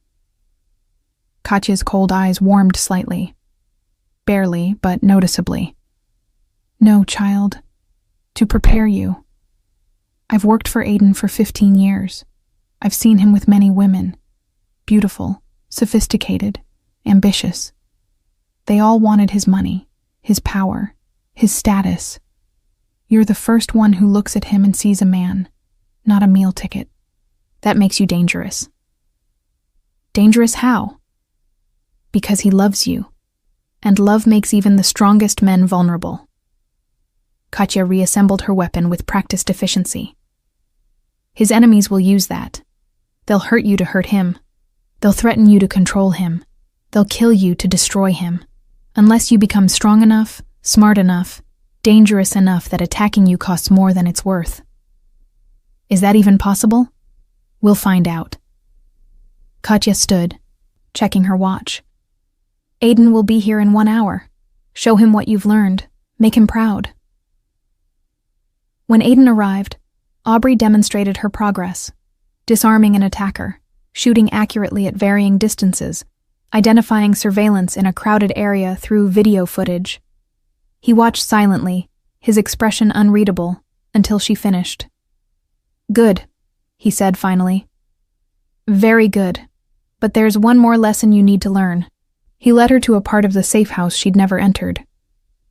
Katya's cold eyes warmed slightly. barely, but noticeably. "No, child. To prepare you. I've worked for Aiden for 15 years. I've seen him with many women. Beautiful, sophisticated, ambitious. They all wanted his money, his power, his status. You're the first one who looks at him and sees a man, not a meal ticket. That makes you dangerous." "Dangerous how?" "Because he loves you, and love makes even the strongest men vulnerable." Katya reassembled her weapon with practiced efficiency. "His enemies will use that. They'll hurt you to hurt him. They'll threaten you to control him. They'll kill you to destroy him. Unless you become strong enough, smart enough, dangerous enough that attacking you costs more than it's worth." "Is that even possible?" "We'll find out." Katya stood, checking her watch. "Aiden will be here in 1 hour. Show him what you've learned. Make him proud." When Aiden arrived, Aubrey demonstrated her progress, disarming an attacker, shooting accurately at varying distances, identifying surveillance in a crowded area through video footage. He watched silently, his expression unreadable, until she finished. "Good," he said finally. "Very good. But there's one more lesson you need to learn." He led her to a part of the safe house she'd never entered,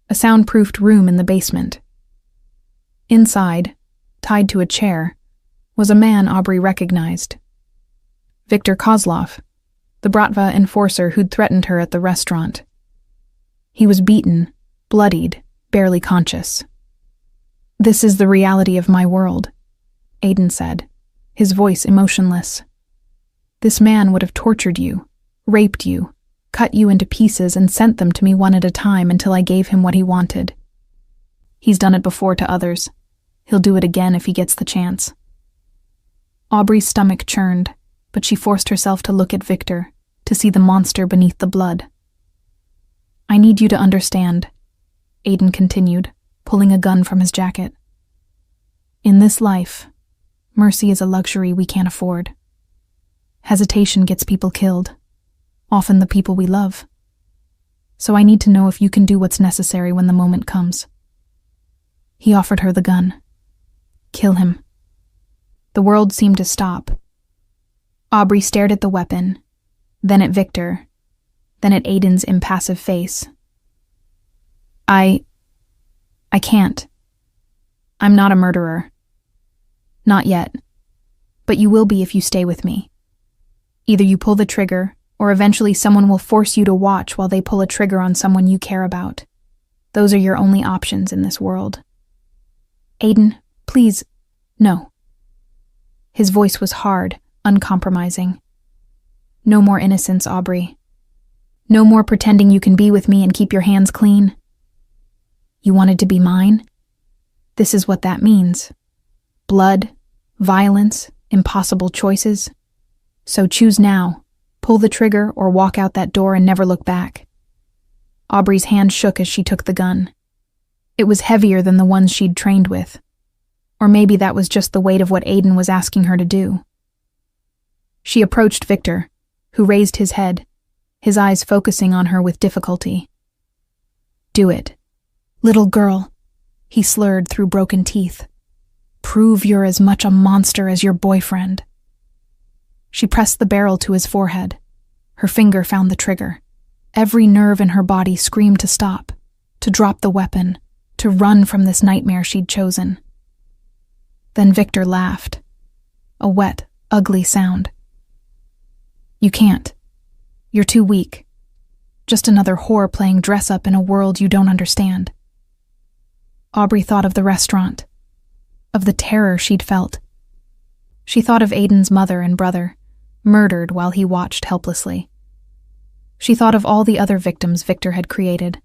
a soundproofed room in the basement. Inside, tied to a chair, was a man Aubrey recognized. Viktor Kozlov, the Bratva enforcer who'd threatened her at the restaurant. He was beaten, bloodied, barely conscious. "This is the reality of my world," Aiden said, his voice emotionless. "This man would have tortured you, raped you, cut you into pieces and sent them to me one at a time until I gave him what he wanted. He's done it before to others. He'll do it again if he gets the chance." Aubrey's stomach churned, but she forced herself to look at Viktor, to see the monster beneath the blood. "I need you to understand," Aiden continued, pulling a gun from his jacket. "In this life, mercy is a luxury we can't afford. Hesitation gets people killed, often the people we love. So I need to know if you can do what's necessary when the moment comes." He offered her the gun. "Kill him." The world seemed to stop. Aubrey stared at the weapon, then at Viktor, then at Aiden's impassive face. I can't. I'm not a murderer. Not yet. But you will be if you stay with me. Either you pull the trigger, or eventually someone will force you to watch while they pull a trigger on someone you care about. Those are your only options in this world. Aiden, please, no. His voice was hard, uncompromising. No more innocence, Aubrey. No more pretending you can be with me and keep your hands clean. You wanted to be mine? This is what that means. Blood, violence, impossible choices. So choose now. Pull the trigger or walk out that door and never look back. Aubrey's hand shook as she took the gun. It was heavier than the ones she'd trained with. Or maybe that was just the weight of what Aiden was asking her to do. She approached Viktor, who raised his head, his eyes focusing on her with difficulty. Do it. Little girl, he slurred through broken teeth. Prove you're as much a monster as your boyfriend. She pressed the barrel to his forehead. Her finger found the trigger. Every nerve in her body screamed to stop, to drop the weapon, to run from this nightmare she'd chosen. Then Viktor laughed. A wet, ugly sound. You can't. You're too weak. Just another whore playing dress-up in a world you don't understand. Aubrey thought of the restaurant, of the terror she'd felt. She thought of Aiden's mother and brother, murdered while he watched helplessly. She thought of all the other victims Viktor had created,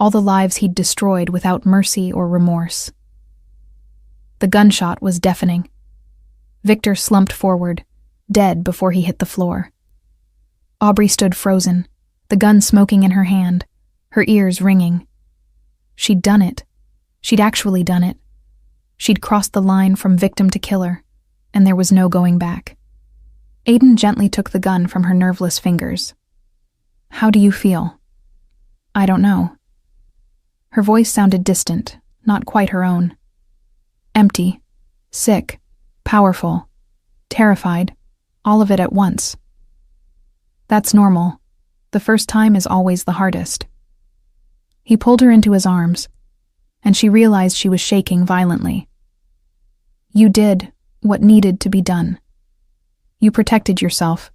all the lives he'd destroyed without mercy or remorse. The gunshot was deafening. Viktor slumped forward, dead before he hit the floor. Aubrey stood frozen, the gun smoking in her hand, her ears ringing. She'd done it. She'd actually done it. She'd crossed the line from victim to killer, and there was no going back. Aiden gently took the gun from her nerveless fingers. How do you feel? I don't know. Her voice sounded distant, not quite her own. Empty, sick, powerful, terrified, all of it at once. That's normal. The first time is always the hardest. He pulled her into his arms, and she realized she was shaking violently. You did what needed to be done. You protected yourself,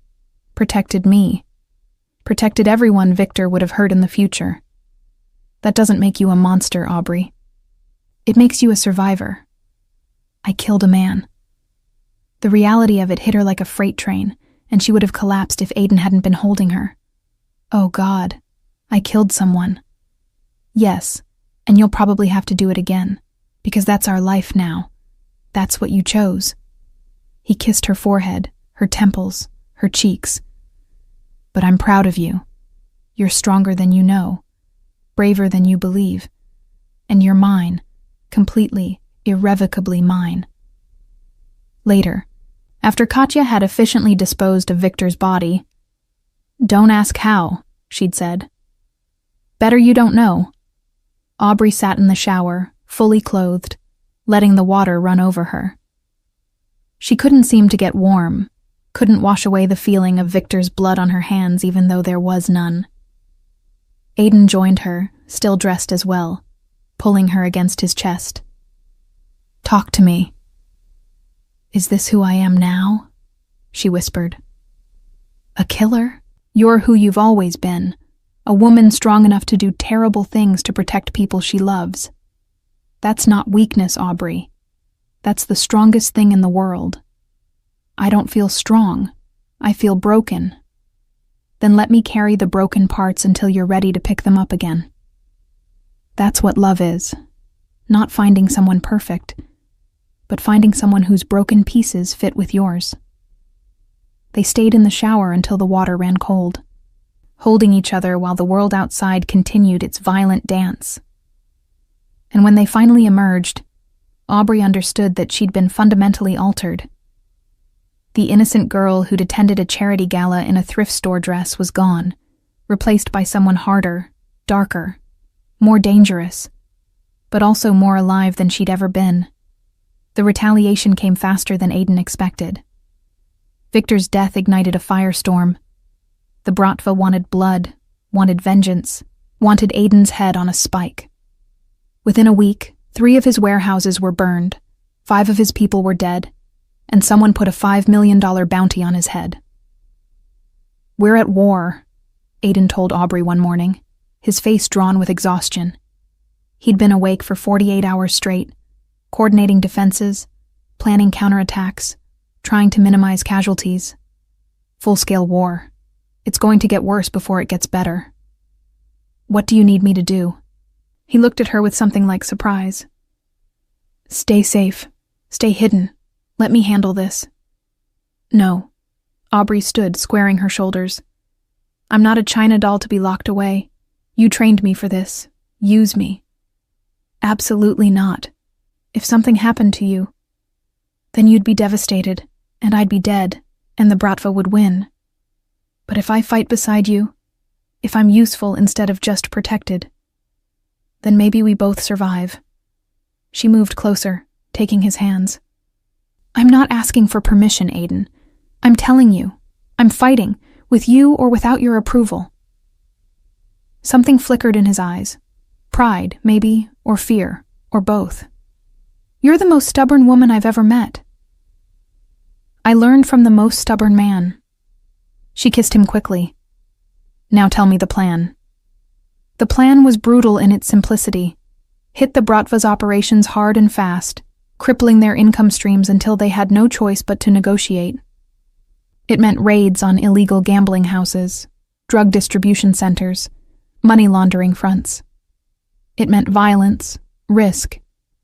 protected me, protected everyone Victor would have hurt in the future. That doesn't make you a monster, Aubrey. It makes you a survivor. I killed a man. The reality of it hit her like a freight train, and she would have collapsed if Aiden hadn't been holding her. Oh God, I killed someone. Yes, and you'll probably have to do it again, because that's our life now. That's what you chose. He kissed her forehead, her temples, her cheeks. But I'm proud of you. You're stronger than you know, braver than you believe, and you're mine, completely, irrevocably mine. Later, after Katya had efficiently disposed of Victor's body, "Don't ask how," she'd said. "Better you don't know." Aubrey sat in the shower, fully clothed, letting the water run over her. She couldn't seem to get warm, couldn't wash away the feeling of Victor's blood on her hands even though there was none. Aiden joined her, still dressed as well, pulling her against his chest. "Talk to me." "Is this who I am now?" she whispered. "A killer? You're who you've always been, a woman strong enough to do terrible things to protect people she loves. That's not weakness, Aubrey. That's the strongest thing in the world. I don't feel strong. I feel broken. Then let me carry the broken parts until you're ready to pick them up again. That's what love is. Not finding someone perfect, but finding someone whose broken pieces fit with yours." They stayed in the shower until the water ran cold, holding each other while the world outside continued its violent dance. And when they finally emerged, Aubrey understood that she'd been fundamentally altered. The innocent girl who'd attended a charity gala in a thrift store dress was gone, replaced by someone harder, darker, more dangerous, but also more alive than she'd ever been. The retaliation came faster than Aiden expected. Victor's death ignited a firestorm. The Bratva wanted blood, wanted vengeance, wanted Aiden's head on a spike. Within a week, 3 of his warehouses were burned, 5 of his people were dead, and someone put a $5 million bounty on his head. "We're at war," Aiden told Aubrey one morning, his face drawn with exhaustion. He'd been awake for 48 hours straight, coordinating defenses, planning counterattacks, trying to minimize casualties. Full-scale war. It's going to get worse before it gets better. "What do you need me to do?" He looked at her with something like surprise. "Stay safe. Stay hidden. Let me handle this." "No." Aubrey stood, squaring her shoulders. "I'm not a China doll to be locked away. You trained me for this. Use me." "Absolutely not. If something happened to you, then you'd be devastated, and I'd be dead, and the Bratva would win. But if I fight beside you, if I'm useful instead of just protected, then maybe we both survive." She moved closer, taking his hands. "I'm not asking for permission, Aiden. I'm telling you. I'm fighting, with you or without your approval." Something flickered in his eyes. Pride, maybe, or fear, or both. "You're the most stubborn woman I've ever met." "I learned from the most stubborn man." She kissed him quickly. "Now tell me the plan." The plan was brutal in its simplicity. Hit the Bratva's operations hard and fast, crippling their income streams until they had no choice but to negotiate. It meant raids on illegal gambling houses, drug distribution centers, money laundering fronts. It meant violence, risk,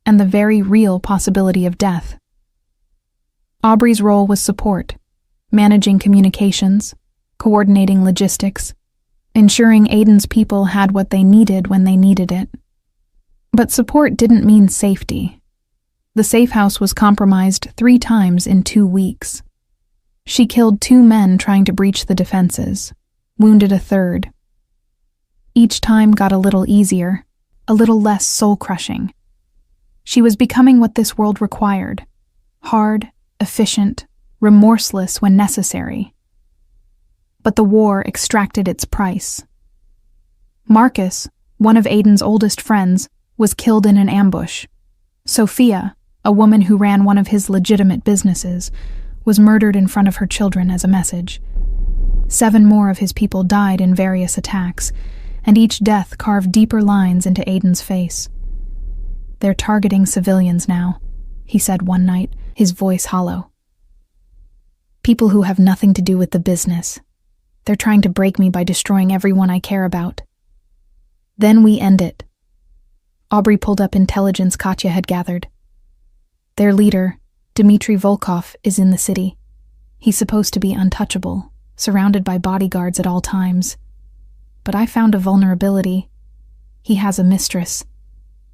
and the very real possibility of death. Aubrey's role was support, managing communications, coordinating logistics, ensuring Aiden's people had what they needed when they needed it. But support didn't mean safety. The safe house was compromised 3 times in 2 weeks. She killed 2 men trying to breach the defenses, wounded a 3rd. Each time got a little easier, a little less soul-crushing. She was becoming what this world required: hard, efficient, remorseless when necessary. But the war extracted its price. Marcus, one of Aiden's oldest friends, was killed in an ambush. Sophia, a woman who ran one of his legitimate businesses, was murdered in front of her children as a message. 7 more of his people died in various attacks, and each death carved deeper lines into Aiden's face. "They're targeting civilians now," he said one night, his voice hollow. "People who have nothing to do with the business. They're trying to break me by destroying everyone I care about. Then we end it." Aubrey pulled up intelligence Katya had gathered. Their leader, Dmitry Volkov, is in the city. He's supposed to be untouchable, surrounded by bodyguards at all times. But I found a vulnerability. He has a mistress.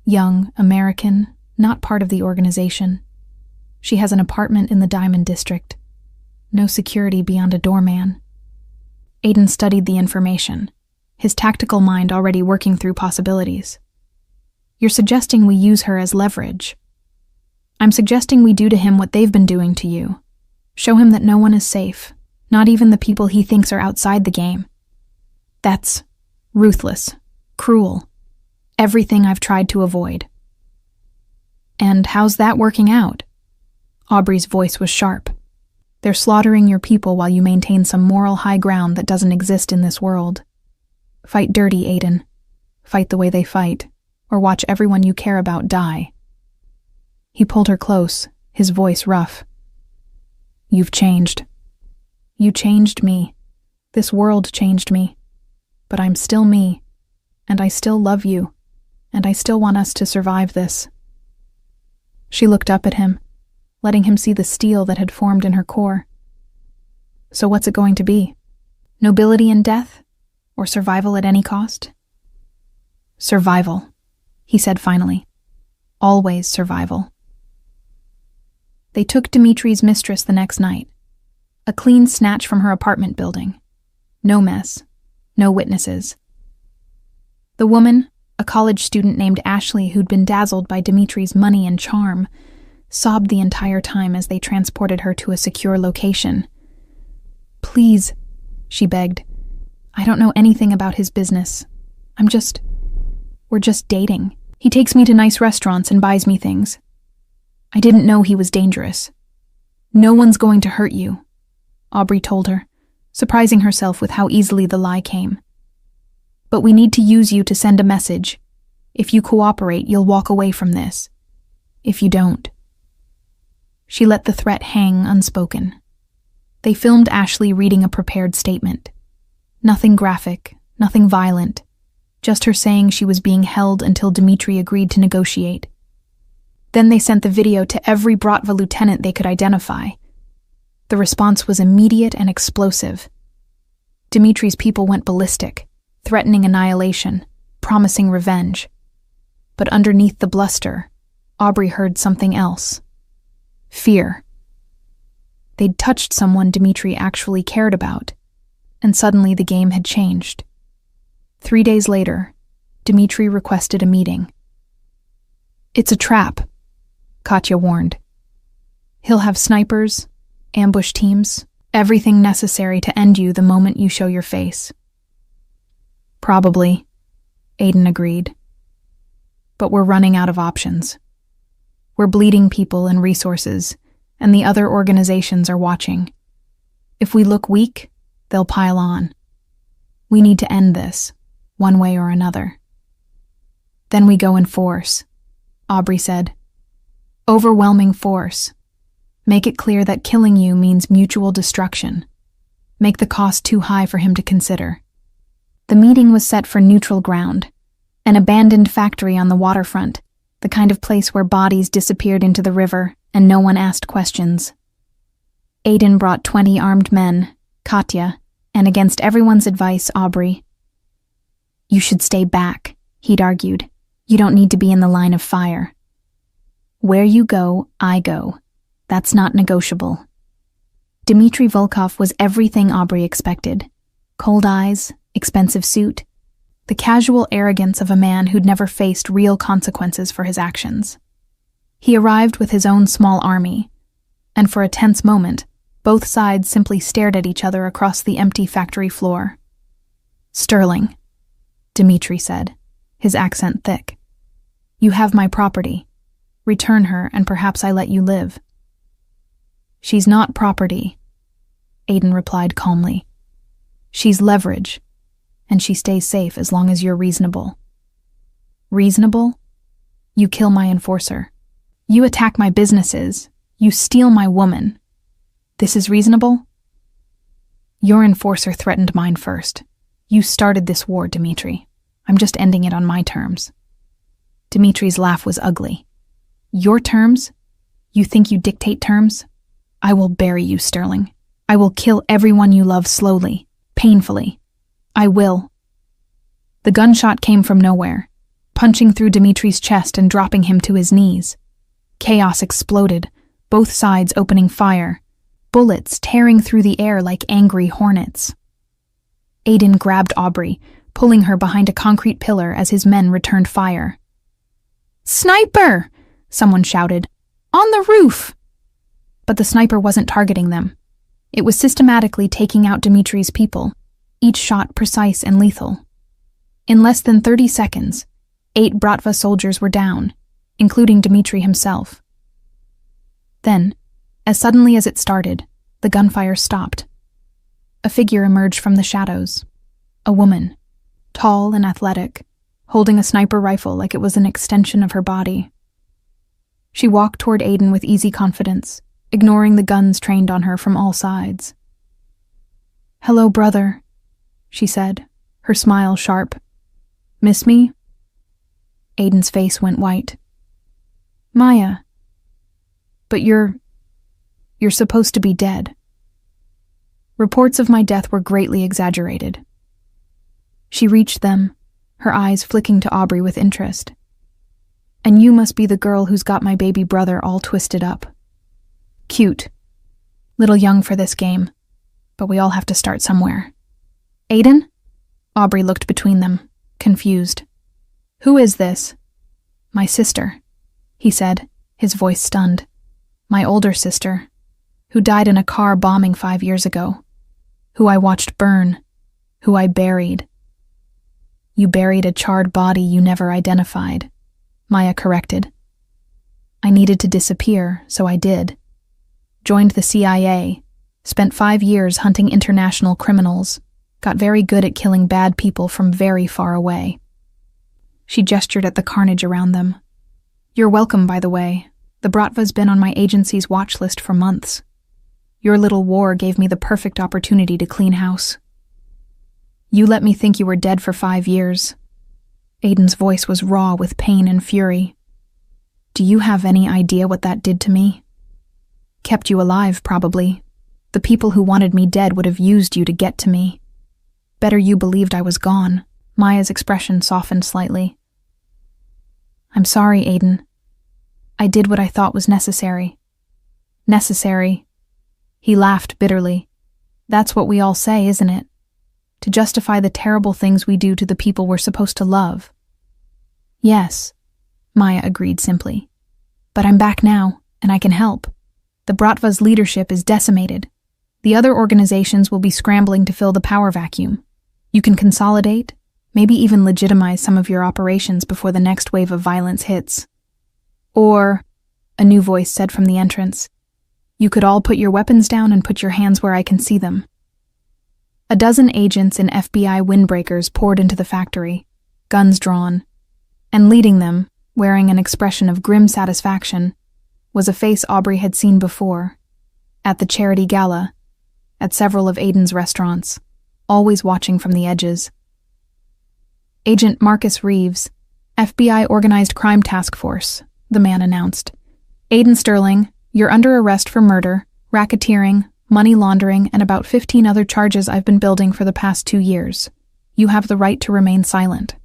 Young, American, not part of the organization. She has an apartment in the Diamond District. No security beyond a doorman. Aiden studied the information, his tactical mind already working through possibilities. "You're suggesting we use her as leverage." "I'm suggesting we do to him what they've been doing to you. Show him that no one is safe, not even the people he thinks are outside the game. That's ruthless, cruel, everything I've tried to avoid." "And how's that working out?" Aubrey's voice was sharp. "They're slaughtering your people while you maintain some moral high ground that doesn't exist in this world. Fight dirty, Aiden. Fight the way they fight, or watch everyone you care about die." He pulled her close, his voice rough. "You've changed. You changed me. This world changed me. But I'm still me, and I still love you, and I still want us to survive this." She looked up at him, letting him see the steel that had formed in her core. "So what's it going to be? Nobility in death? Or survival at any cost?" "Survival," he said finally. "Always survival." They took Dimitri's mistress the next night. A clean snatch from her apartment building. No mess. No witnesses. The woman, a college student named Ashley who'd been dazzled by Dimitri's money and charm, sobbed the entire time as they transported her to a secure location. "Please," she begged. "I don't know anything about his business. We're just dating. He takes me to nice restaurants and buys me things. I didn't know he was dangerous. No one's going to hurt you," Aubrey told her, surprising herself with how easily the lie came. "But we need to use you to send a message. If you cooperate, you'll walk away from this. If you don't." She let the threat hang unspoken. They filmed Ashley reading a prepared statement. Nothing graphic, nothing violent, just her saying she was being held until Dmitri agreed to negotiate. Then they sent the video to every Bratva lieutenant they could identify. The response was immediate and explosive. Dimitri's people went ballistic, threatening annihilation, promising revenge. But underneath the bluster, Aubrey heard something else. Fear. They'd touched someone Dmitri actually cared about, and suddenly the game had changed. 3 days later, Dmitri requested a meeting. "It's a trap," Katya warned. "He'll have snipers, ambush teams, everything necessary to end you the moment you show your face." "Probably," Aiden agreed. "But we're running out of options. We're bleeding people and resources, and the other organizations are watching. If we look weak, they'll pile on. We need to end this, one way or another." "Then we go in force," Aubrey said. "Overwhelming force. Make it clear that killing you means mutual destruction. Make the cost too high for him to consider." The meeting was set for neutral ground, an abandoned factory on the waterfront, the kind of place where bodies disappeared into the river and no one asked questions. Aiden brought 20 armed men, Katya, and against everyone's advice, Aubrey. "You should stay back," he'd argued. "You don't need to be in the line of fire. Where you go, I go. That's not negotiable." Dmitry Volkov was everything Aubrey expected. Cold eyes, expensive suit, the casual arrogance of a man who'd never faced real consequences for his actions. He arrived with his own small army, and for a tense moment, both sides simply stared at each other across the empty factory floor. "Sterling," Dmitri said, his accent thick. "You have my property. Return her, and perhaps I let you live." "She's not property," Aiden replied calmly. "She's leverage, and she stays safe as long as you're reasonable." "Reasonable? You kill my enforcer. You attack my businesses. You steal my woman. This is reasonable?" "Your enforcer threatened mine first. You started this war, Dmitri. I'm just ending it on my terms." Dmitri's laugh was ugly. "Your terms? You think you dictate terms? I will bury you, Sterling. I will kill everyone you love slowly, painfully. I will." The gunshot came from nowhere, punching through Dmitri's chest and dropping him to his knees. Chaos exploded, both sides opening fire, bullets tearing through the air like angry hornets. Aiden grabbed Aubrey, pulling her behind a concrete pillar as his men returned fire. "Sniper!" someone shouted. "On the roof!" But the sniper wasn't targeting them. It was systematically taking out Dmitri's people, each shot precise and lethal. In less than 30 seconds, 8 Bratva soldiers were down, including Dmitri himself. Then, as suddenly as it started, the gunfire stopped. A figure emerged from the shadows. A woman, tall and athletic, holding a sniper rifle like it was an extension of her body. She walked toward Aiden with easy confidence, ignoring the guns trained on her from all sides. "Hello, brother," she said, her smile sharp. "Miss me?" Aiden's face went white. "Maya. But you're supposed to be dead." Reports of my death were greatly exaggerated. She reached them, her eyes flicking to Aubrey with interest. "And you must be the girl who's got my baby brother all twisted up. Cute. Little young for this game, but we all have to start somewhere." "Aiden?" Aubrey looked between them, confused. "Who is this?" "My sister," he said, his voice stunned. "My older sister, who died in a car bombing 5 years ago, who I watched burn, who I buried." "You buried a charred body you never identified," Maya corrected. "I needed to disappear, so I did. Joined the CIA, spent 5 years hunting international criminals, got very good at killing bad people from very far away." She gestured at the carnage around them. "You're welcome, by the way. The Bratva's been on my agency's watch list for months. Your little war gave me the perfect opportunity to clean house." "You let me think you were dead for 5 years." Aiden's voice was raw with pain and fury. "Do you have any idea what that did to me? Kept you alive, probably. The people who wanted me dead would have used you to get to me. Better you believed I was gone." Maya's expression softened slightly. "I'm sorry, Aiden. I did what I thought was necessary." "Necessary?" He laughed bitterly. "That's what we all say, isn't it? To justify the terrible things we do to the people we're supposed to love." "Yes," Maya agreed simply. "But I'm back now, and I can help. The Bratva's leadership is decimated. The other organizations will be scrambling to fill the power vacuum. You can consolidate, maybe even legitimize some of your operations before the next wave of violence hits. Or," a new voice said from the entrance, "you could all put your weapons down and put your hands where I can see them." A dozen agents in FBI windbreakers poured into the factory, guns drawn, and leading them, wearing an expression of grim satisfaction, was a face Aubrey had seen before, at the charity gala, at several of Aiden's restaurants, always watching from the edges. "Agent Marcus Reeves, FBI Organized Crime Task Force," the man announced. "Aiden Sterling, you're under arrest for murder, racketeering, money laundering, and about 15 other charges I've been building for the past 2 years. You have the right to remain silent."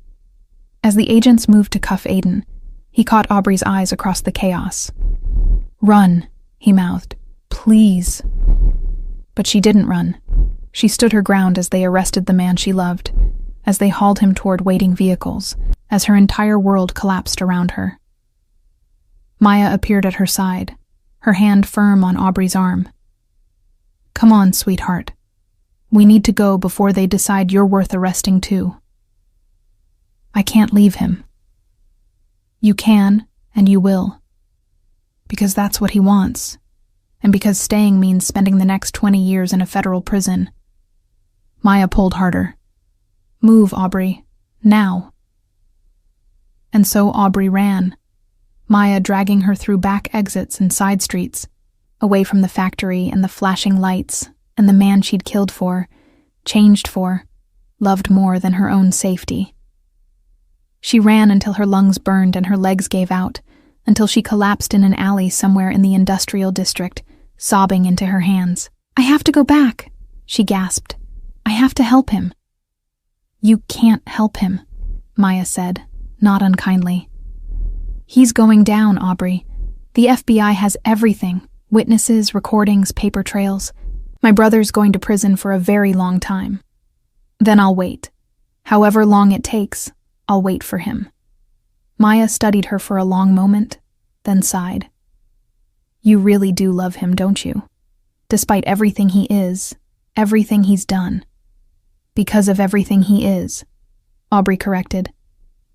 As the agents moved to cuff Aiden, he caught Aubrey's eyes across the chaos. "Run," he mouthed. "Please." But she didn't run. She stood her ground as they arrested the man she loved, as they hauled him toward waiting vehicles, as her entire world collapsed around her. Maya appeared at her side, her hand firm on Aubrey's arm. "Come on, sweetheart. We need to go before they decide you're worth arresting too." "I can't leave him." "You can, and you will. Because that's what he wants, and because staying means spending the next 20 years in a federal prison." Maya pulled harder. "Move, Aubrey. Now." And so Aubrey ran, Maya dragging her through back exits and side streets, away from the factory and the flashing lights and the man she'd killed for, changed for, loved more than her own safety. She ran until her lungs burned and her legs gave out, until she collapsed in an alley somewhere in the industrial district, sobbing into her hands. "I have to go back," she gasped. "I have to help him." "You can't help him," Maya said, not unkindly. "He's going down, Aubrey. The FBI has everything, witnesses, recordings, paper trails. My brother's going to prison for a very long time. Then I'll wait. However long it takes, I'll wait for him." Maya studied her for a long moment, then sighed. "You really do love him, don't you? Despite everything he is, everything he's done." "Because of everything he is," Aubrey corrected.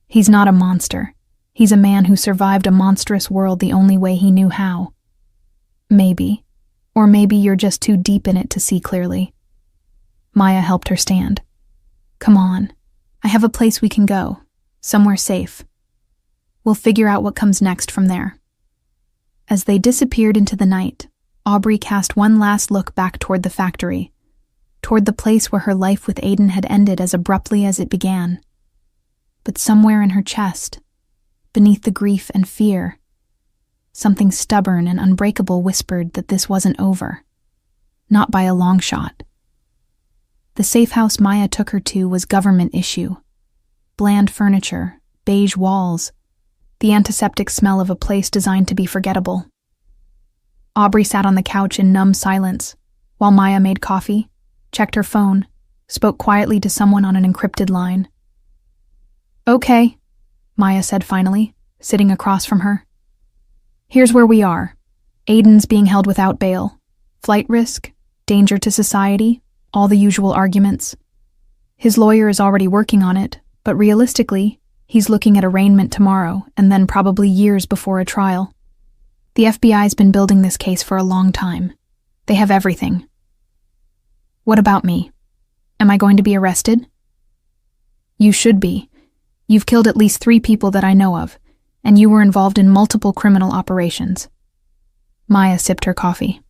"He's not a monster. He's a man who survived a monstrous world the only way he knew how." "Maybe. Or maybe you're just too deep in it to see clearly." Maya helped her stand. "Come on. I have a place we can go. Somewhere safe. We'll figure out what comes next from there." As they disappeared into the night, Aubrey cast one last look back toward the factory, toward the place where her life with Aiden had ended as abruptly as it began. But somewhere in her chest, beneath the grief and fear, something stubborn and unbreakable whispered that this wasn't over. Not by a long shot. The safe house Maya took her to was government issue. Bland furniture, beige walls, the antiseptic smell of a place designed to be forgettable. Aubrey sat on the couch in numb silence, while Maya made coffee, checked her phone, spoke quietly to someone on an encrypted line. "Okay," Maya said finally, sitting across from her. "Here's where we are. Aiden's being held without bail. Flight risk, danger to society, all the usual arguments. His lawyer is already working on it, but realistically, he's looking at arraignment tomorrow and then probably years before a trial. The FBI's been building this case for a long time. They have everything." "What about me? Am I going to be arrested?" "You should be. You've killed at least 3 people that I know of, and you were involved in multiple criminal operations." Maya sipped her coffee.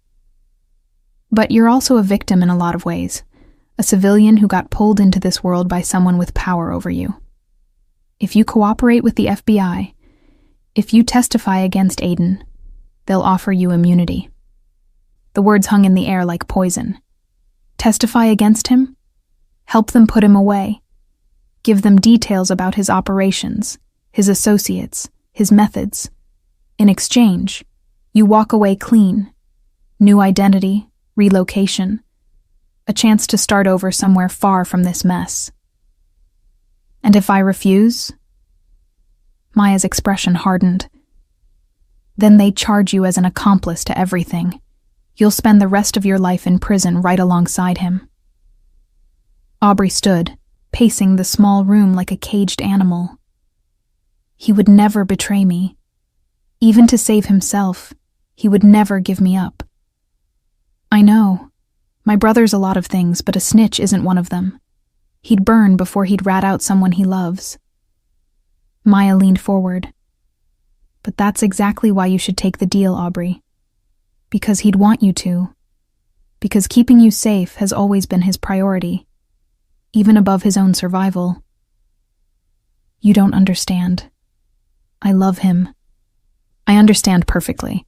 "But you're also a victim in a lot of ways, a civilian who got pulled into this world by someone with power over you. If you cooperate with the FBI, if you testify against Aiden, they'll offer you immunity." The words hung in the air like poison. Testify against him? Help them put him away. Give them details about his operations, his associates, his methods. In exchange, you walk away clean. New identity, relocation, a chance to start over somewhere far from this mess. "And if I refuse?" Maya's expression hardened. "Then they charge you as an accomplice to everything. You'll spend the rest of your life in prison right alongside him." Aubrey stood, pacing the small room like a caged animal. "He would never betray me. Even to save himself, he would never give me up." "I know. My brother's a lot of things, but a snitch isn't one of them. He'd burn before he'd rat out someone he loves." Maya leaned forward. "But that's exactly why you should take the deal, Aubrey. Because he'd want you to. Because keeping you safe has always been his priority, even above his own survival." "You don't understand. I love him. I understand perfectly.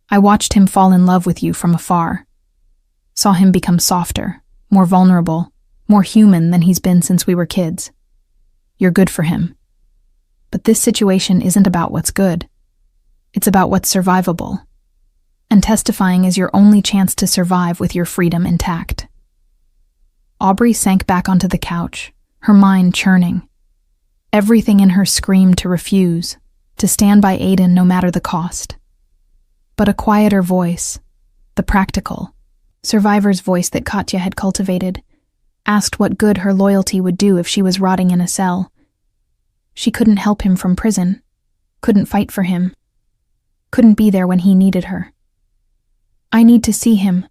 I watched him fall in love with you from afar. Saw him become softer, more vulnerable, more human than he's been since we were kids. You're good for him. But this situation isn't about what's good. It's about what's survivable. And testifying is your only chance to survive with your freedom intact." Aubrey sank back onto the couch, her mind churning. Everything in her screamed to refuse, to stand by Aiden no matter the cost. But a quieter voice, the practical, survivor's voice that Katya had cultivated, asked what good her loyalty would do if she was rotting in a cell. She couldn't help him from prison, couldn't fight for him, couldn't be there when he needed her. "I need to see him,"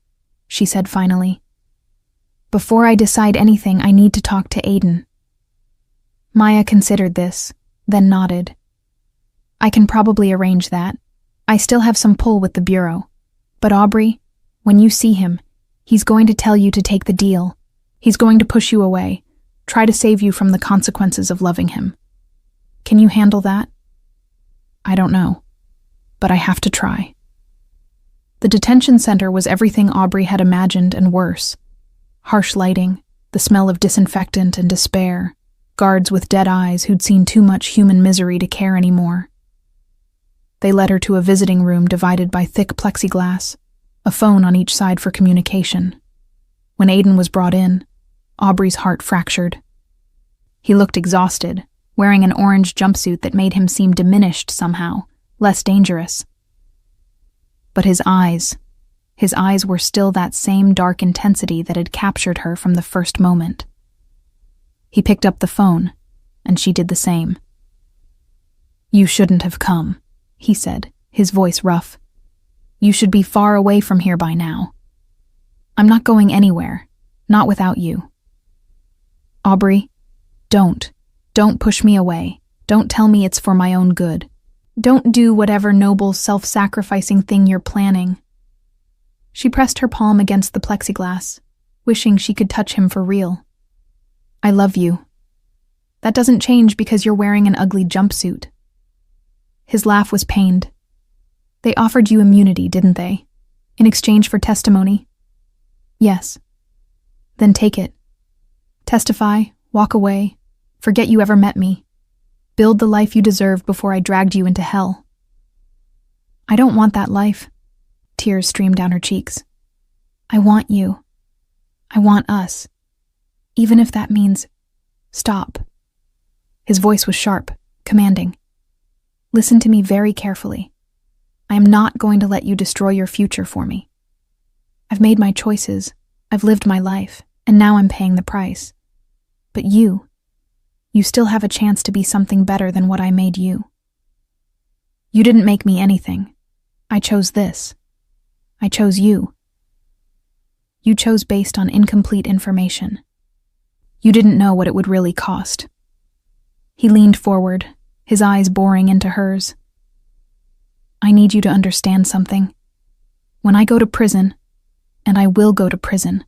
she said finally. "Before I decide anything, I need to talk to Aiden." Maya considered this, then nodded. "I can probably arrange that. I still have some pull with the Bureau. But Aubrey, when you see him, he's going to tell you to take the deal. He's going to push you away, try to save you from the consequences of loving him. Can you handle that?" "I don't know, but I have to try." The detention center was everything Aubrey had imagined and worse. Harsh lighting, the smell of disinfectant and despair, guards with dead eyes who'd seen too much human misery to care anymore. They led her to a visiting room divided by thick plexiglass, a phone on each side for communication. When Aiden was brought in, Aubrey's heart fractured. He looked exhausted, wearing an orange jumpsuit that made him seem diminished somehow, less dangerous. But his eyes were still that same dark intensity that had captured her from the first moment. He picked up the phone, and she did the same. "You shouldn't have come," he said, his voice rough. "You should be far away from here by now." "I'm not going anywhere, not without you." "Aubrey, don't push me away. Don't tell me it's for my own good. Don't do whatever noble, self-sacrificing thing you're planning." She pressed her palm against the plexiglass, wishing she could touch him for real. "I love you. That doesn't change because you're wearing an ugly jumpsuit." His laugh was pained. "They offered you immunity, didn't they? In exchange for testimony?" "Yes." "Then take it. Testify, walk away, forget you ever met me. Build the life you deserved before I dragged you into hell." "I don't want that life." Tears streamed down her cheeks. "I want you. I want us. Even if that means stop." His voice was sharp, commanding. "Listen to me very carefully. I am not going to let you destroy your future for me. I've made my choices, I've lived my life, and now I'm paying the price. But you still have a chance to be something better than what I made you. You didn't make me anything. I chose this. I chose you. You chose based on incomplete information. You didn't know what it would really cost." He leaned forward, his eyes boring into hers. "I need you to understand something. When I go to prison, and I will go to prison,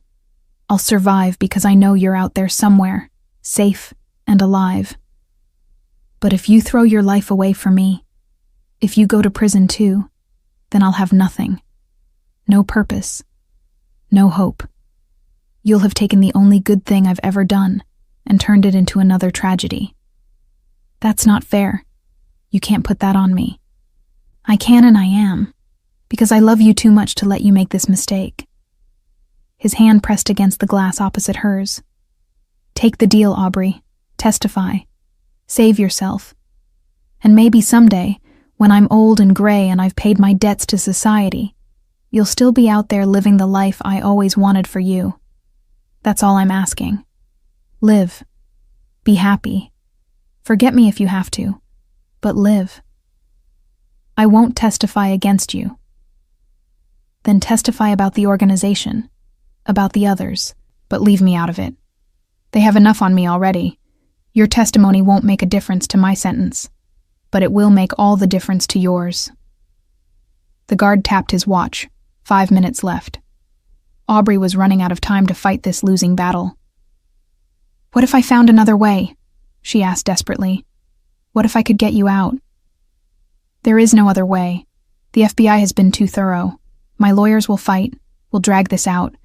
I'll survive because I know you're out there somewhere, safe and alive. But if you throw your life away for me, if you go to prison too, then I'll have nothing. No purpose. No hope. You'll have taken the only good thing I've ever done and turned it into another tragedy. That's not fair. You can't put that on me. I can and I am, because I love you too much to let you make this mistake." His hand pressed against the glass opposite hers. "Take the deal, Aubrey. Testify. Save yourself. And maybe someday, when I'm old and gray and I've paid my debts to society, you'll still be out there living the life I always wanted for you. That's all I'm asking. Live. Be happy. Forget me if you have to, but live. I won't testify against you." "Then testify about the organization, about the others, but leave me out of it. They have enough on me already. Your testimony won't make a difference to my sentence, but it will make all the difference to yours." The guard tapped his watch. 5 minutes left. Aubrey was running out of time to fight this losing battle. "What if I found another way?" she asked desperately. "What if I could get you out?" "There is no other way. The FBI has been too thorough. My lawyers will fight, will drag this out,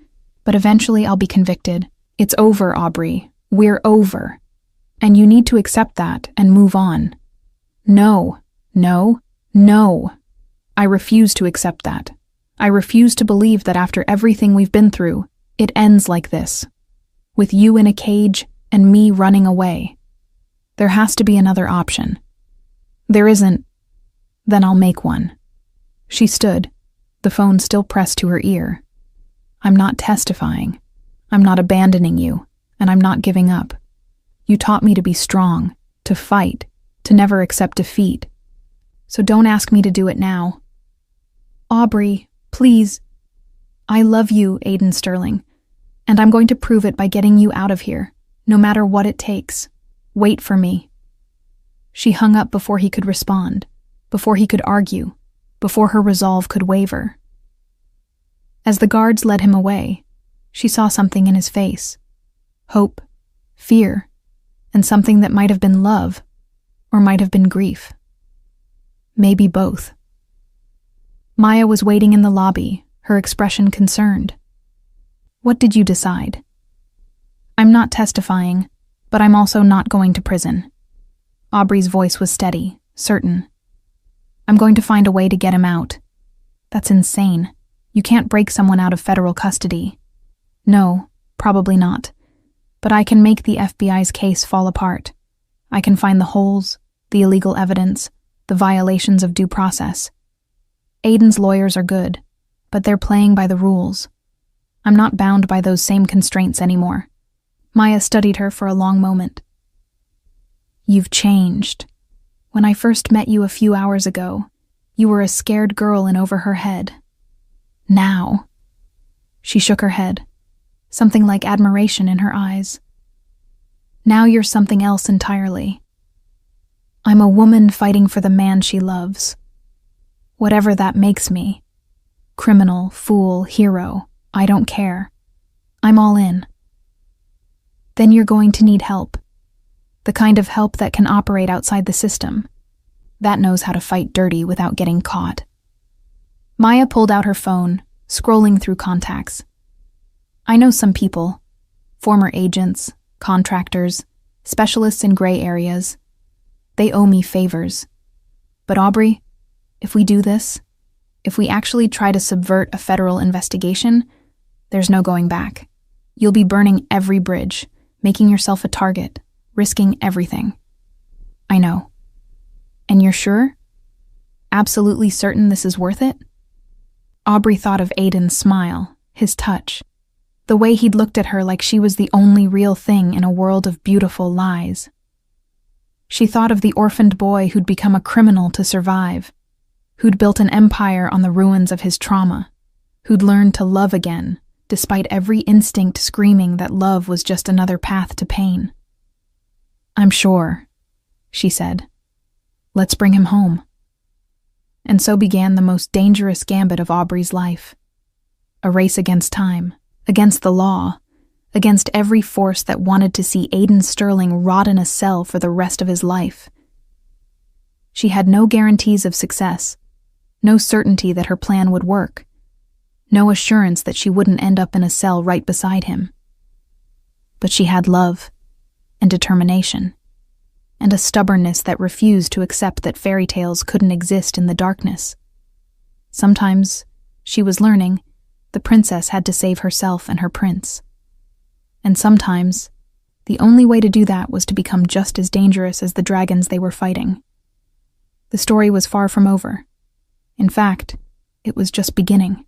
but eventually I'll be convicted. It's over, Aubrey. We're over. And you need to accept that and move on." "No, no, no. I refuse to accept that. I refuse to believe that after everything we've been through, it ends like this. With you in a cage and me running away. There has to be another option. There isn't. Then I'll make one. She stood, the phone still pressed to her ear. I'm not testifying. I'm not abandoning you, and I'm not giving up. You taught me to be strong, to fight, to never accept defeat. So don't ask me to do it now. Aubrey, please. I love you, Aiden Sterling, and I'm going to prove it by getting you out of here, no matter what it takes. Wait for me. She hung up before he could respond, before he could argue, before her resolve could waver. As the guards led him away, she saw something in his face. Hope, fear, and something that might have been love, or might have been grief. Maybe both. Maya was waiting in the lobby, her expression concerned. What did you decide? I'm not testifying, but I'm also not going to prison. Aubrey's voice was steady, certain. I'm going to find a way to get him out. That's insane. You can't break someone out of federal custody. No, probably not. But I can make the FBI's case fall apart. I can find the holes, the illegal evidence, the violations of due process. Aiden's lawyers are good, but they're playing by the rules. I'm not bound by those same constraints anymore. Maya studied her for a long moment. You've changed. When I first met you a few hours ago, you were a scared girl in over her head. Now. She shook her head, something like admiration in her eyes. Now you're something else entirely. I'm a woman fighting for the man she loves. Whatever that makes me. Criminal, fool, hero, I don't care. I'm all in. Then you're going to need help. The kind of help that can operate outside the system. That knows how to fight dirty without getting caught. Maya pulled out her phone, scrolling through contacts. I know some people, former agents, contractors, specialists in gray areas. They owe me favors. But Aubrey, if we do this, if we actually try to subvert a federal investigation, there's no going back. You'll be burning every bridge, making yourself a target, risking everything. I know. And you're sure? Absolutely certain this is worth it? Aubrey thought of Aiden's smile, his touch, the way he'd looked at her like she was the only real thing in a world of beautiful lies. She thought of the orphaned boy who'd become a criminal to survive, who'd built an empire on the ruins of his trauma, who'd learned to love again, despite every instinct screaming that love was just another path to pain. I'm sure, she said. Let's bring him home. And so began the most dangerous gambit of Aubrey's life. A race against time, against the law, against every force that wanted to see Aiden Sterling rot in a cell for the rest of his life. She had no guarantees of success, no certainty that her plan would work, no assurance that she wouldn't end up in a cell right beside him. But she had love and determination, and a stubbornness that refused to accept that fairy tales couldn't exist in the darkness. Sometimes, she was learning, the princess had to save herself and her prince. And sometimes, the only way to do that was to become just as dangerous as the dragons they were fighting. The story was far from over. In fact, it was just beginning.